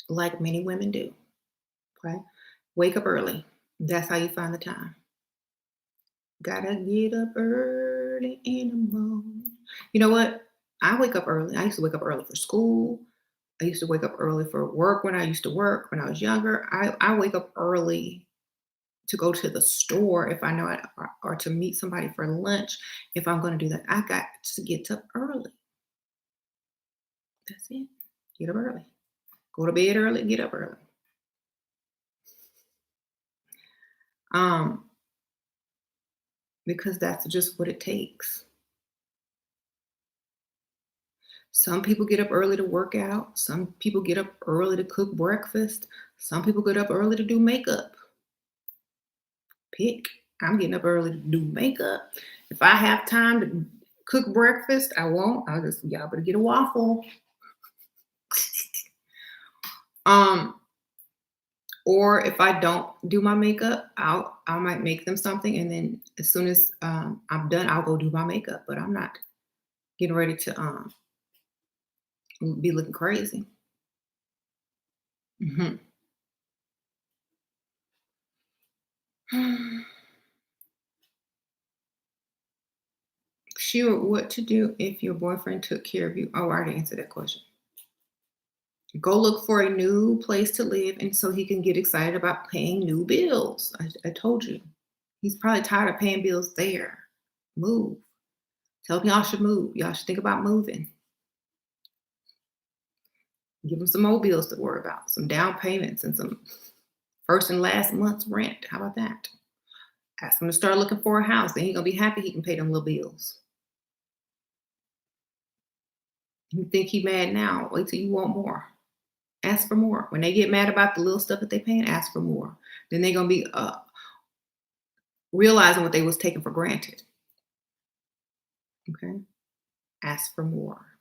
like many women do. Okay, wake up early. That's how you find the time. Gotta get up early in the morning. You know what? I wake up early. I used to wake up early for school. I used to wake up early for work when I used to work when I was younger. I wake up early to go to the store if I know it, or to meet somebody for lunch. If I'm going to do that, I got to get up early. That's it. Get up early. Go to bed early. Get up early. Um, because that's just what it takes. Some people get up early to work out. Some people get up early to cook breakfast. Some people get up early to do makeup. Pick. I'm getting up early to do makeup. If I have time to cook breakfast, I won't. I'll just y'all better get a waffle. Um, or if I don't do my makeup, I might make them something, and then as soon as I'm done, I'll go do my makeup. But I'm not getting ready to be looking crazy. Mhm. Sure, what to do if your boyfriend took care of you? Oh, I already answered that question. Go look for a new place to live, and so he can get excited about paying new bills. I told you. He's probably tired of paying bills there. Move. Tell him y'all should move. Y'all should think about moving. Give him some more bills to worry about, some down payments and some first and last month's rent. How about that? Ask him to start looking for a house. Then he's gonna be happy he can pay them little bills. You think he mad now? Wait till you want more. Ask for more. When they get mad about the little stuff that they paying, ask for more. Then they're gonna be realizing what they was taking for granted. Okay, ask for more.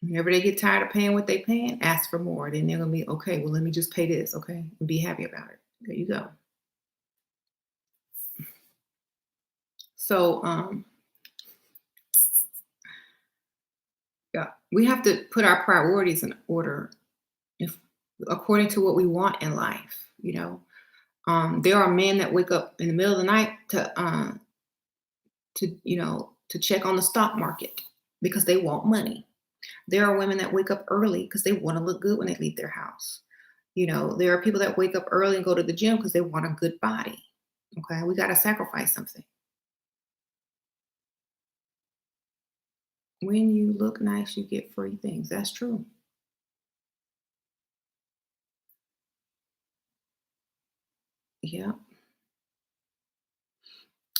Whenever they get tired of paying what they paying, ask for more. Then they're gonna be okay. Well, let me just pay this, okay, and be happy about it. There you go. So, yeah, we have to put our priorities in order, if according to what we want in life. There are men that wake up in the middle of the night to check on the stock market because they want money. There are women that wake up early because they want to look good when they leave their house. There are people that wake up early and go to the gym because they want a good body. Okay, we got to sacrifice something. When you look nice, you get free things. That's true. Yeah.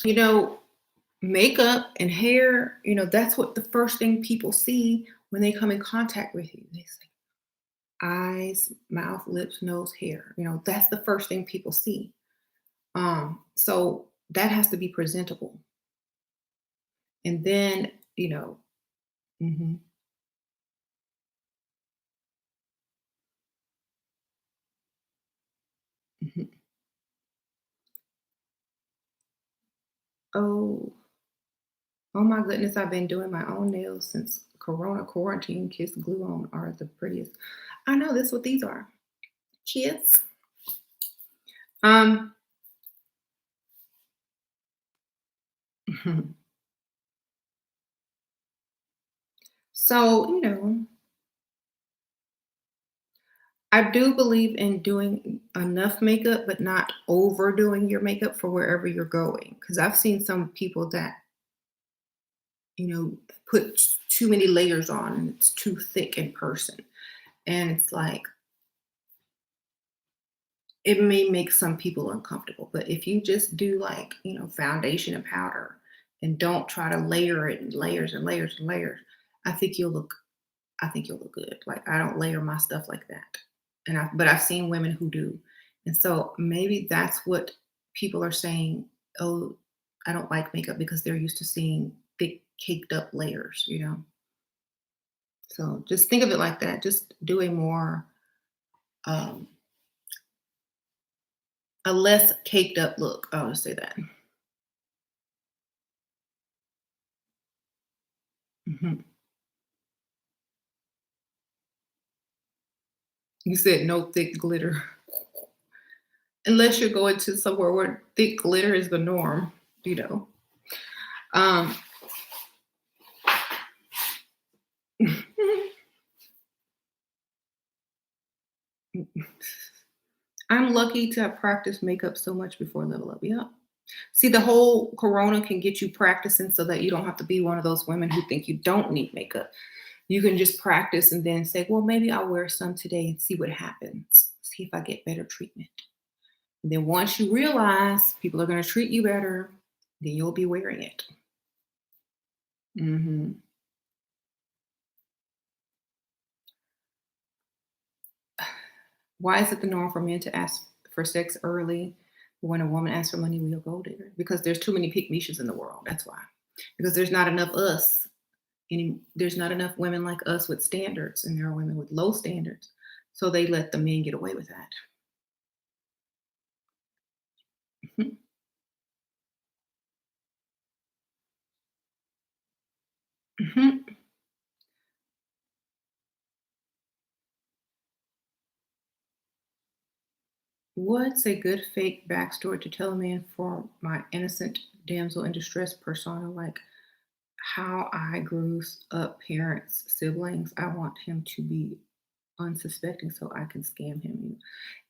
You know, makeup and hair, that's what the first thing people see when they come in contact with you. They say eyes, mouth, lips, nose, hair. That's the first thing people see. So that has to be presentable. And then, mhm, mhm. Oh, oh my goodness, I've been doing my own nails since Corona quarantine. Kiss glue on are the prettiest. I know this what these are. Kids. Um, so, I do believe in doing enough makeup, but not overdoing your makeup for wherever you're going. Because I've seen some people that, put too many layers on and it's too thick in person. And it's like, it may make some people uncomfortable. But if you just do like, foundation and powder and don't try to layer it in layers and layers and layers, I think you'll look I think you'll look good. Like I don't layer my stuff like that. But I've seen women who do. And so maybe that's what people are saying, oh, I don't like makeup because they're used to seeing thick caked up layers. So just think of it like that. Just do um a less caked up look. I'll just say that. Mhm. You said no thick glitter. Unless you're going to somewhere where thick glitter is the norm, you know. Um I'm lucky to have practiced makeup so much before Level Up. Yeah. See, the whole corona can get you practicing so that you don't have to be one of those women who think you don't need makeup. You can just practice and then say, well, maybe I'll wear some today and see what happens. See if I get better treatment. And then once you realize people are going to treat you better, then you'll be wearing it. hmm Why is it the norm for men to ask for sex early? When a woman asks for money, we'll go there because there's too many pick in the world. That's why. Because there's not enough us. There's not enough women like us with standards, and there are women with low standards. So they let the men get away with that. Mhm. Mhm. What's a good fake backstory to tell a man for my innocent damsel in distress persona? Like how I grew up, parents, siblings. I want him to be unsuspecting so I can scam him.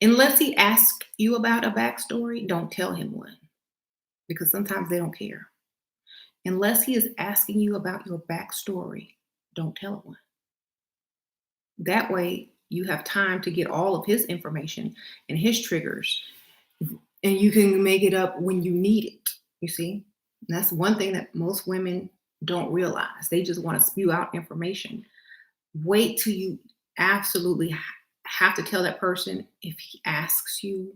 Unless he asks you about a backstory, don't tell him one because sometimes they don't care. Unless he is asking you about your backstory, don't tell him one. That way, you have time to get all of his information and his triggers, and you can make it up when you need it. You see? And that's one thing that most women don't realize. They just want to spew out information. Wait till you absolutely have to tell that person. If he asks you,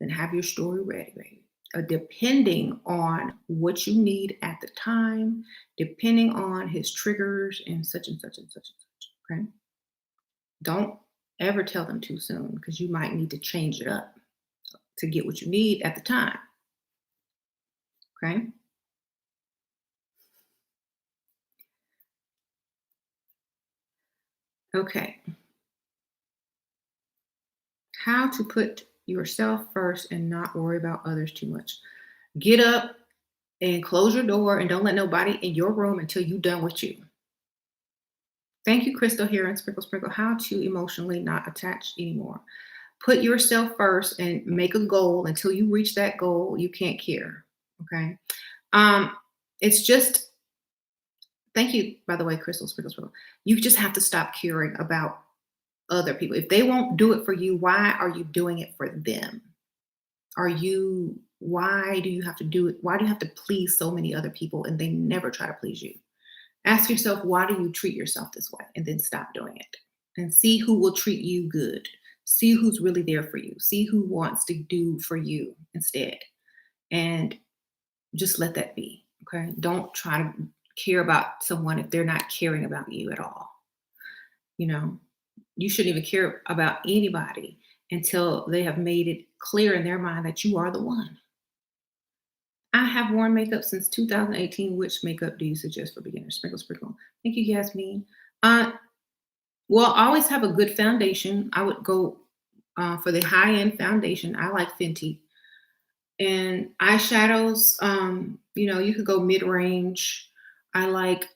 then have your story ready, baby. Depending on what you need at the time, depending on his triggers and such and such and such and such. Okay. Don't ever tell them too soon because you might need to change it up to get what you need at the time. Okay. Okay. How to put yourself first and not worry about others too much. Get up and close your door and don't let nobody in your room until you're done with you. Thank you, Crystal, here and Sprinkle Sprinkle. How to emotionally not attach anymore. Put yourself first and make a goal. Until you reach that goal, you can't care. Okay. Um, it's just, thank you, by the way, Crystal, Sprinkle Sprinkle. You just have to stop caring about other people. If they won't do it for you, why are you doing it for them? Why do you have to do it? Why do you have to please so many other people and they never try to please you? Ask yourself, why do you treat yourself this way? And then stop doing it. And see who will treat you good. See who's really there for you. See who wants to do for you instead. And just let that be. Okay. Don't try to care about someone if they're not caring about you at all. You know, you shouldn't even care about anybody until they have made it clear in their mind that you are the one. I have worn makeup since 2018. Which makeup do you suggest for beginners? Sprinkle, sprinkle. Thank you, Yasmin. Uh, well, I always have a good foundation. I would go for the high-end foundation. I like Fenty. And eyeshadows, you could go mid-range. I like,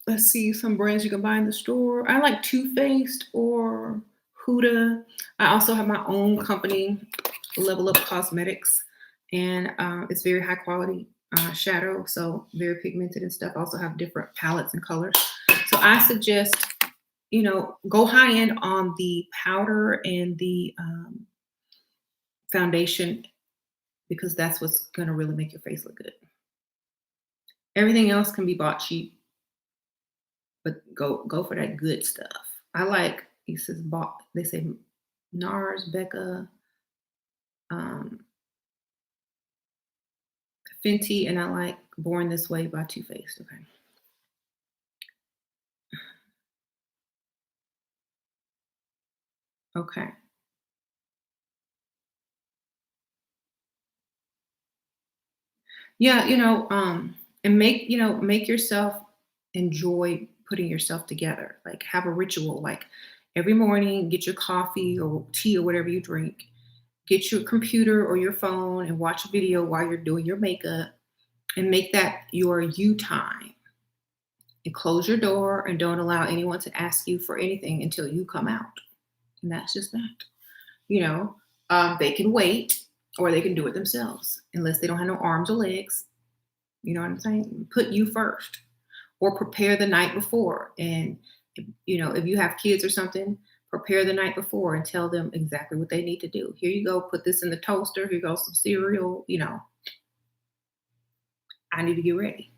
let's see, some brands you can buy in the store. I like Too Faced or Huda. I also have my own company, Level Up Cosmetics, and it's very high quality shadow, so very pigmented and stuff. I also have different palettes and colors. So I suggest, go high end on the powder and the foundation because that's what's going to really make your face look good. Everything else can be bought cheap, but go for that good stuff. I like, he says, they say NARS, Becca, Fenty, and I like Born This Way by Too Faced. Okay. Okay. Yeah, and make yourself enjoy putting yourself together. Like have a ritual. Like every morning, get your coffee or tea or whatever you drink. Get your computer or your phone and watch a video while you're doing your makeup and make that your you time. And close your door and don't allow anyone to ask you for anything until you come out. And that's just that. They can wait or they can do it themselves unless they don't have no arms or legs. You know what I'm saying? Put you first or prepare the night before. And, if you have kids or something, prepare the night before and tell them exactly what they need to do. Here you go, put this in the toaster. Here goes some cereal. I need to get ready.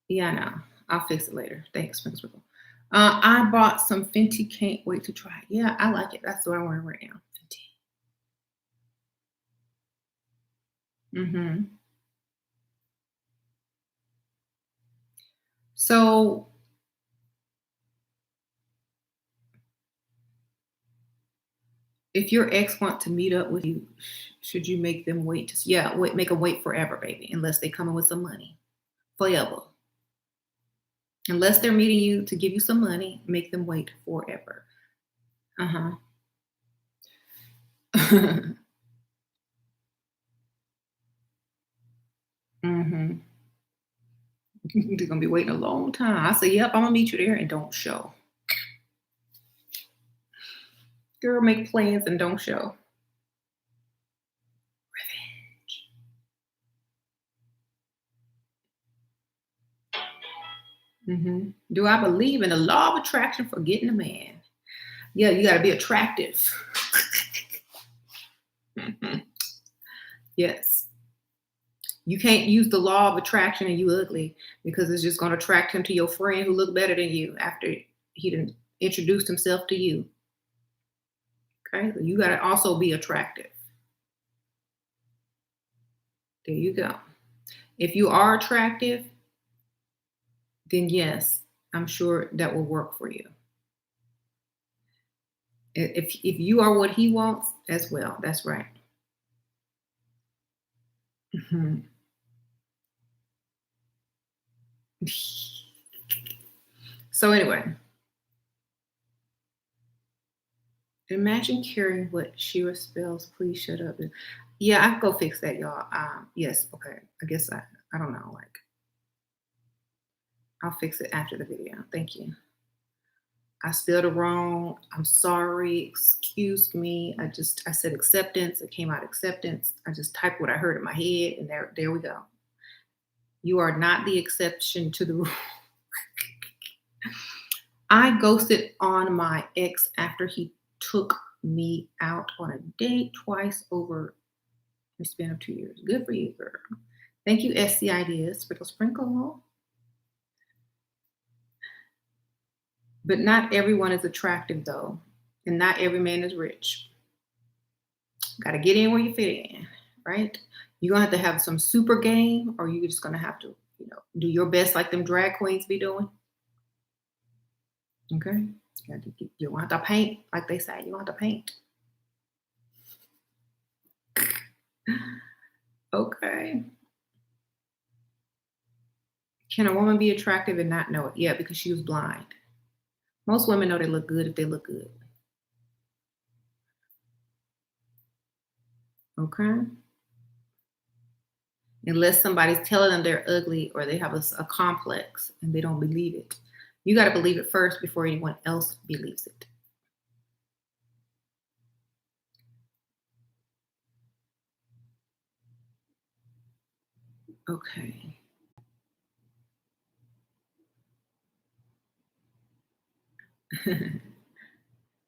Yeah, I know. I'll fix it later. Thanks, Prince Rickle. I bought some Fenty. Can't wait to try it. Yeah, I like it. That's what I'm wearing right now. Fenty. So if your ex want to meet up with you, should you make them wait? Make them wait forever, baby, unless they come in with some money. Forever. Unless they're meeting you to give you some money, make them wait forever. Uh-huh. Mm-hmm. They're gonna be waiting a long time. I say, yep, I'm gonna meet you there and don't show. Girl, make plans and don't show. Do I believe in the law of attraction for getting a man? Yeah, you got to be attractive. Yes. You can't use the law of attraction and you ugly because it's just going to attract him to your friend who look better than you after he didn't introduced himself to you. Okay, so you got to also be attractive. There you go. If you are attractive, then yes, I'm sure that will work for you. If you are what he wants as well, that's right. Mhm. So anyway, imagine carrying what Shira spells. Please shut up. Yeah, I can go fix that, y'all. Yes, okay. I guess I don't know. Like I'll fix it after the video. Thank you. I spelled it wrong. I'm sorry. Excuse me. I said acceptance. It came out acceptance. I just typed what I heard in my head, and there we go. You are not the exception to the rule. I ghosted on my ex after he took me out on a date twice over the span of 2 years. Good for you, girl. Thank you, SC Ideas. Sprinkle, sprinkle. But not everyone is attractive, though, and not every man is rich. Got to get in where you fit in, right? You're going to have some super game, or you're just going to have to, do your best like them drag queens be doing. Okay? You want to paint, like they say. You want to paint. Okay. Can a woman be attractive and not know it? Yeah, because she was blind. Most women know they look good if they look good. Okay? Unless somebody's telling them they're ugly or they have a complex and they don't believe it. You got to believe it first before anyone else believes it. Okay.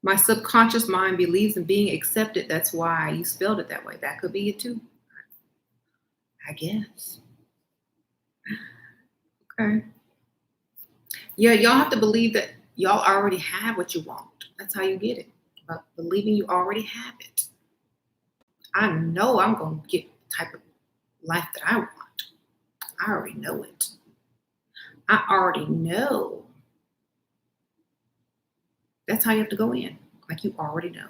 My subconscious mind believes in being accepted. That's why you spelled it that way. That could be it too, I guess. Okay. Yeah, y'all have to believe that y'all already have what you want. That's how you get it. But believing you already have it. I know I'm going to get the type of life that I want. I already know it. I already know. That's how you have to go in. Like you already know.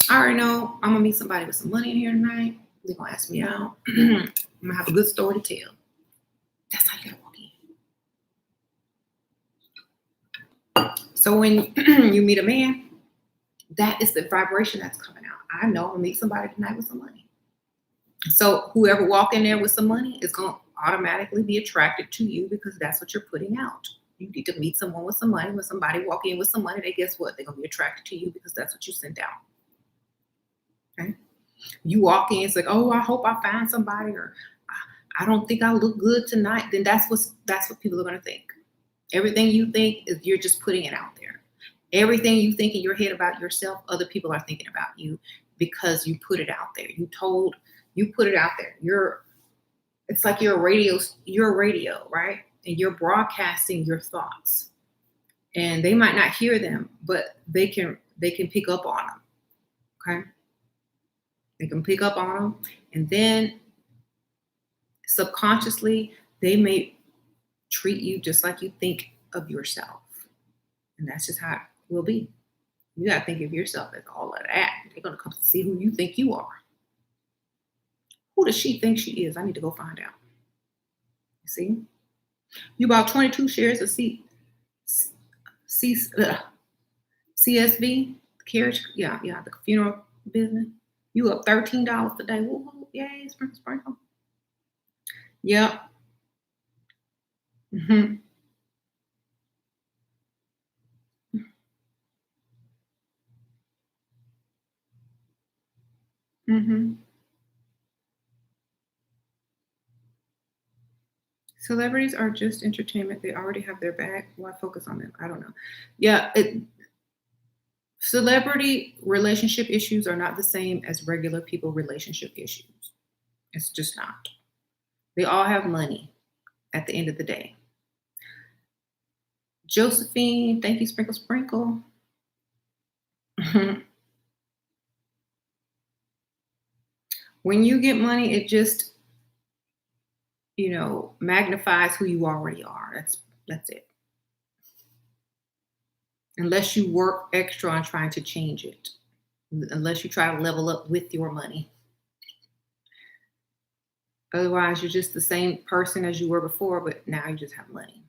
I already know I'm going to meet somebody with some money in here tonight. They're going to ask me out. I'm going to have a good story to tell. That's how you got to walk in. So when you meet a man, that is the vibration that's coming out. I know I'm going to meet somebody tonight with some money. So whoever walk in there with some money is going to automatically be attracted to you because that's what you're putting out. You need to meet someone with some money. When somebody walk in with some money, they guess what? They're going to be attracted to you because that's what you sent out. Okay. You walk in, it's like, oh, I hope I find somebody, or I don't think I look good tonight. Then that's what people are going to think. Everything you think is you're just putting it out there. Everything you think in your head about yourself, other people are thinking about you because you put it out there. You put it out there. It's like you're a radio, right? And you're broadcasting your thoughts. And they might not hear them, but they can pick up on them. Okay? They can pick up on them, and then subconsciously they may treat you just like you think of yourself. And that's just how it will be. You got to think of yourself as all of that. They're going to come see who you think you are. Who does she think she is? I need to go find out. You see? You bought 22 shares of CSV, carriage, the funeral business. You up $13 today. Woo-hoo. Yay, sprinkle, sprinkle. Yep. Mm-hmm. Mm-hmm. Celebrities are just entertainment. They already have their bag. Why focus on them? I don't know. Yeah, celebrity relationship issues are not the same as regular people relationship issues. It's just not. They all have money at the end of the day. Josephine, thank you, Sprinkle Sprinkle. When you get money, it just, magnifies who you already are. That's it. Unless you work extra on trying to change it. Unless you try to level up with your money. Otherwise, you're just the same person as you were before, but now you just have money.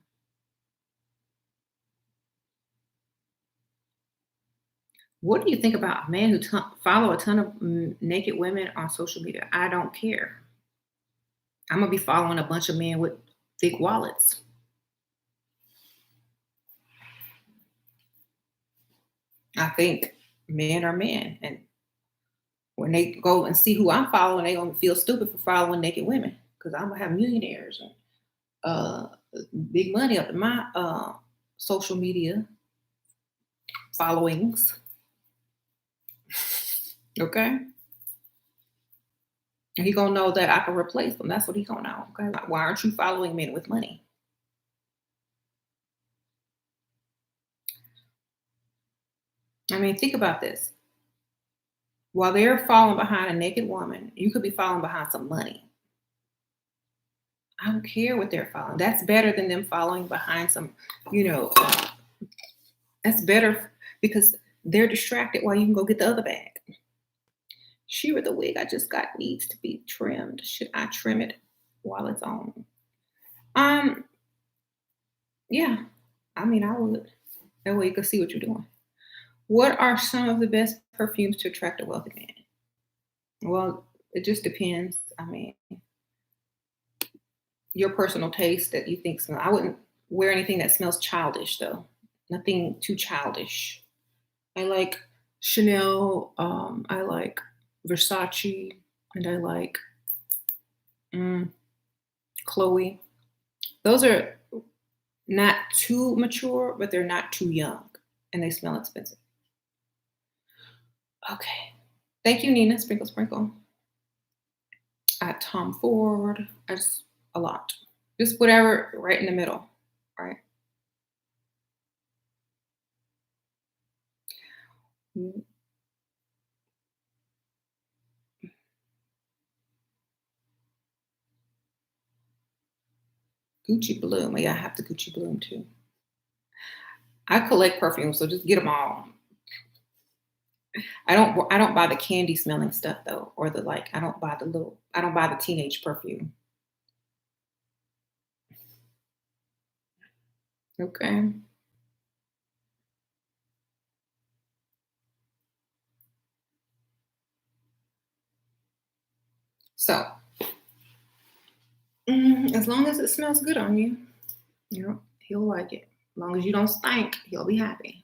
What do you think about men who follow a ton of naked women on social media? I don't care. I'm gonna be following a bunch of men with thick wallets. I think men are men, and when they go and see who I'm following, they're gonna feel stupid for following naked women because I'm gonna have millionaires and uh, big money up in my social media followings. Okay, and he gonna know that I can replace them. That's what he gonna know. Okay, like, why aren't you following men with money? I mean, think about this. While they're following behind a naked woman, you could be following behind some money. I don't care what they're following. That's better than them following behind some, you know, uh, that's better because they're distracted while you can go get the other bag. Shearer, the wig I just got needs to be trimmed. Should I trim it while it's on? Um, yeah. I mean, I would. That way you can see what you're doing. What are some of the best perfumes to attract a wealthy man? Well, it just depends. I mean, your personal taste that you think smell. I wouldn't wear anything that smells childish though. Nothing too childish. I like Chanel. I like Versace, and I like mm, Chloe. Those are not too mature, but they're not too young, and they smell expensive. Okay. Thank you, Nina. Sprinkle, sprinkle. At Tom Ford. I just a lot. Just whatever, right in the middle. Right. Mm, Gucci Bloom. Yeah, I have the Gucci Bloom too. I collect perfumes, so just get them all. I don't buy the candy smelling stuff though, or the like. I don't buy the teenage perfume. Okay. So as long as it smells good on you, he'll like it. As long as you don't stink, he'll be happy.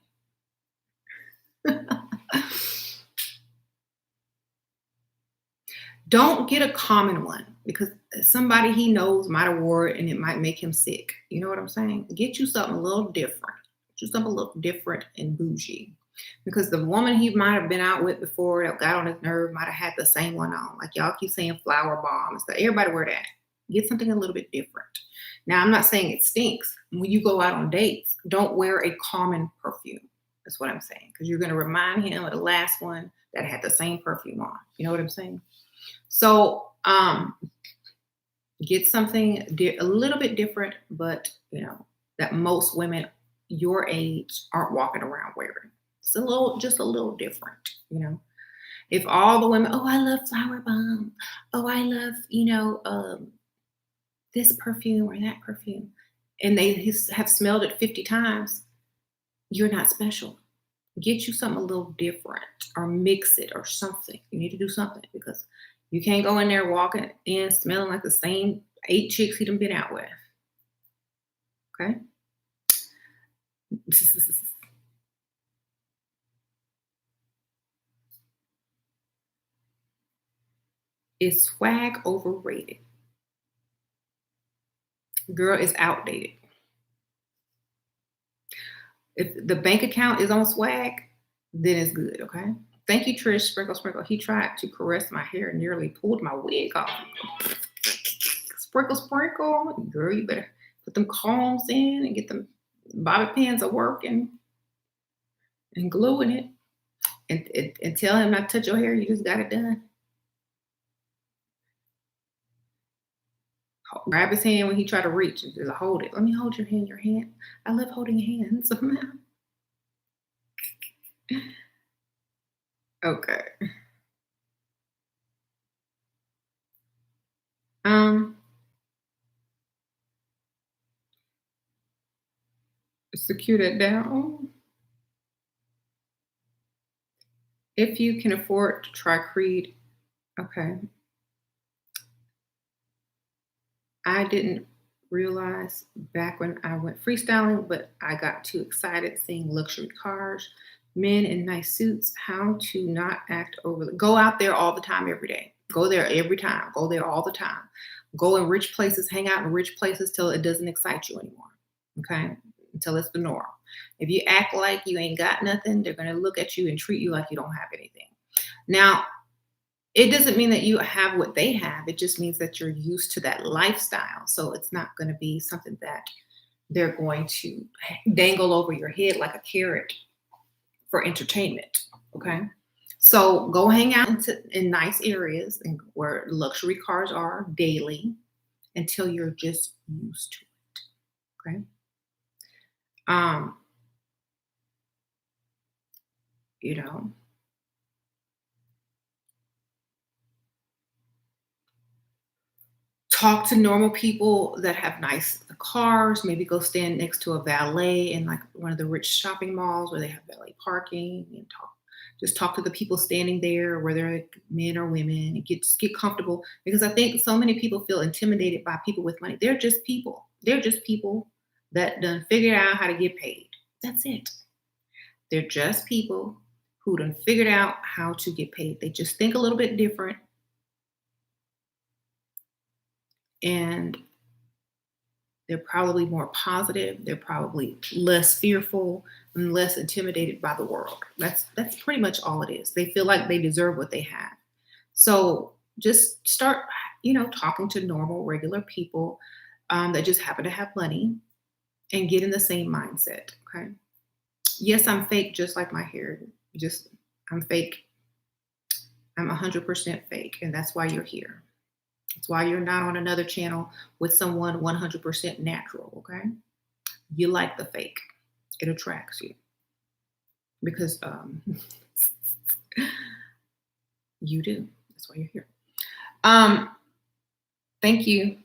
Don't get a common one because somebody he knows might have wore it and it might make him sick. You know what I'm saying? Get you something a little different. Get you something a little different and bougie. Because the woman he might have been out with before that got on his nerve might have had the same one on. Like y'all keep saying flower bomb and stuff. Everybody wear that. Get something a little bit different. Now I'm not saying it stinks. When you go out on dates, don't wear a common perfume. That's what I'm saying. Because you're going to remind him of the last one that had the same perfume on. You know what I'm saying? So get something a little bit different, but that most women your age aren't walking around wearing. It's just a little different. If all the women, oh, I love Flower Bomb. Oh, I love, this perfume or that perfume, and they have smelled it 50 times, you're not special. Get you something a little different or mix it or something. You need to do something because you can't go in there walking in smelling like the same 8 chicks he done been out with. Okay? Is swag overrated? Girl, is outdated. If the bank account is on swag, then it's good, okay? Thank you, Trish. Sprinkle, sprinkle. He tried to caress my hair and nearly pulled my wig off. Sprinkle, sprinkle. Girl, you better put them combs in and get them bobby pins a working and gluing it. And tell him not to touch your hair. You just got it done. Grab his hand when he try to reach and just hold it. Let me hold your hand. Your hand. I love holding hands. Okay. Um, secure that down. If you can afford to try Creed, okay. I didn't realize back when I went freestyling, but I got too excited seeing luxury cars, men in nice suits, how to not act overly. Go out there all the time, every day. Go there every time. Go there all the time. Go in rich places, hang out in rich places till it doesn't excite you anymore. Okay? Until it's the norm. If you act like you ain't got nothing, they're going to look at you and treat you like you don't have anything. Now, it doesn't mean that you have what they have. It just means that you're used to that lifestyle. So it's not going to be something that they're going to dangle over your head like a carrot for entertainment. Okay. So go hang out in nice areas and where luxury cars are daily until you're just used to it. Okay. Um, you know, talk to normal people that have nice cars. Maybe go stand next to a valet in like one of the rich shopping malls where they have valet parking and talk. Just talk to the people standing there, whether they're men or women, and get comfortable. Because I think so many people feel intimidated by people with money. They're just people. They're just people that done figured out how to get paid. That's it. They're just people who done figured out how to get paid. They just think a little bit different, and they're probably more positive. They're probably less fearful and less intimidated by the world. That's pretty much all it is. They feel like they deserve what they have. So just start, talking to normal, regular people that just happen to have money and get in the same mindset. Okay. Yes, I'm fake, just like my hair. I'm fake. I'm 100% fake, and that's why you're here. That's why you're not on another channel with someone 100% natural, okay? You like the fake. It attracts you because you do. That's why you're here. Thank you.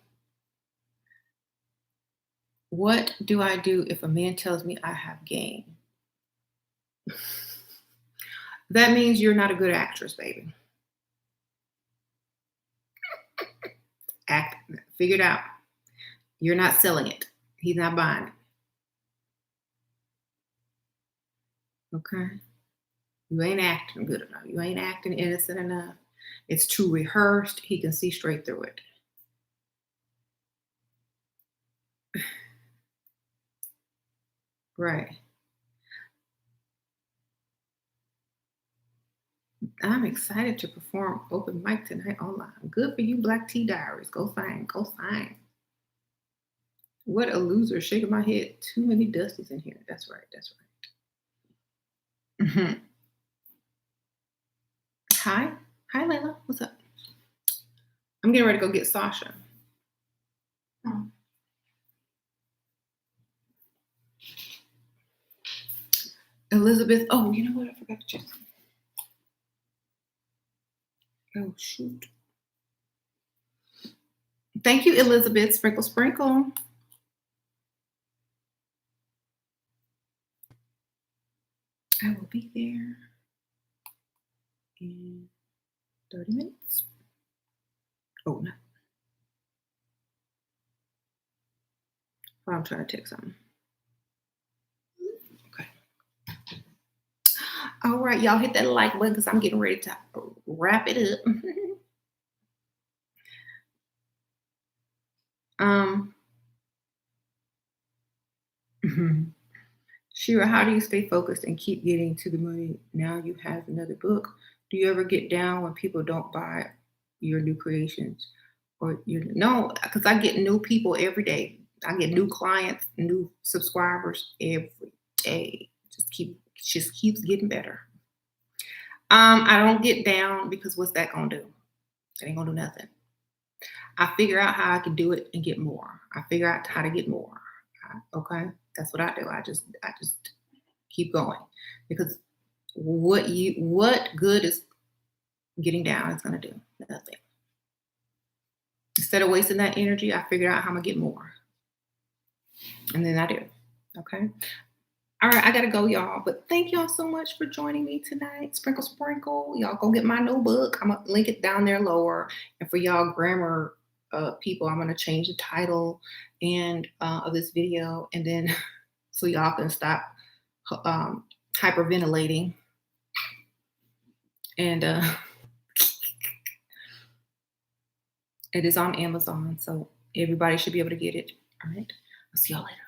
What do I do if a man tells me I have game? That means you're not a good actress, baby. Figure it out. You're not selling it. He's not buying it. Okay? You ain't acting good enough. You ain't acting innocent enough. It's too rehearsed. He can see straight through it. Right. I'm excited to perform open mic tonight online. Good for you, Black Tea Diaries. Go sign. Go sign. What a loser. Shaking my head. Too many Dusties in here. That's right. That's right. Mhm. Hi. Hi, Layla. What's up? I'm getting ready to go get Sasha. Oh. Elizabeth. Oh, you know what? I forgot to check. Oh, shoot. Thank you, Elizabeth. Sprinkle, sprinkle. I will be there in 30 minutes. Oh, no. Oh, I'm trying to take something. Okay. All right, y'all hit that like button because I'm getting ready to wrap it up. Shira, how do you stay focused and keep getting to the money? Now you have another book. Do you ever get down when people don't buy your new creations? Or you no, because I get new people every day. I get new clients, new subscribers every day. Just keeps getting better. I don't get down because what's that gonna do? It ain't gonna do nothing. I figure out how I can do it and get more. I figure out how to get more. Okay, that's what I do. I just keep going because what good is getting down is gonna do? Nothing. Instead of wasting that energy, I figured out how I'm gonna get more, and then I do. Okay. All right, I gotta go, y'all. But thank y'all so much for joining me tonight. Sprinkle, sprinkle. Y'all go get my new book. I'm gonna link it down there lower. And for y'all grammar people, I'm gonna change the title and of this video, and then so y'all can stop hyperventilating. And it is on Amazon, so everybody should be able to get it. All right, I'll see y'all later.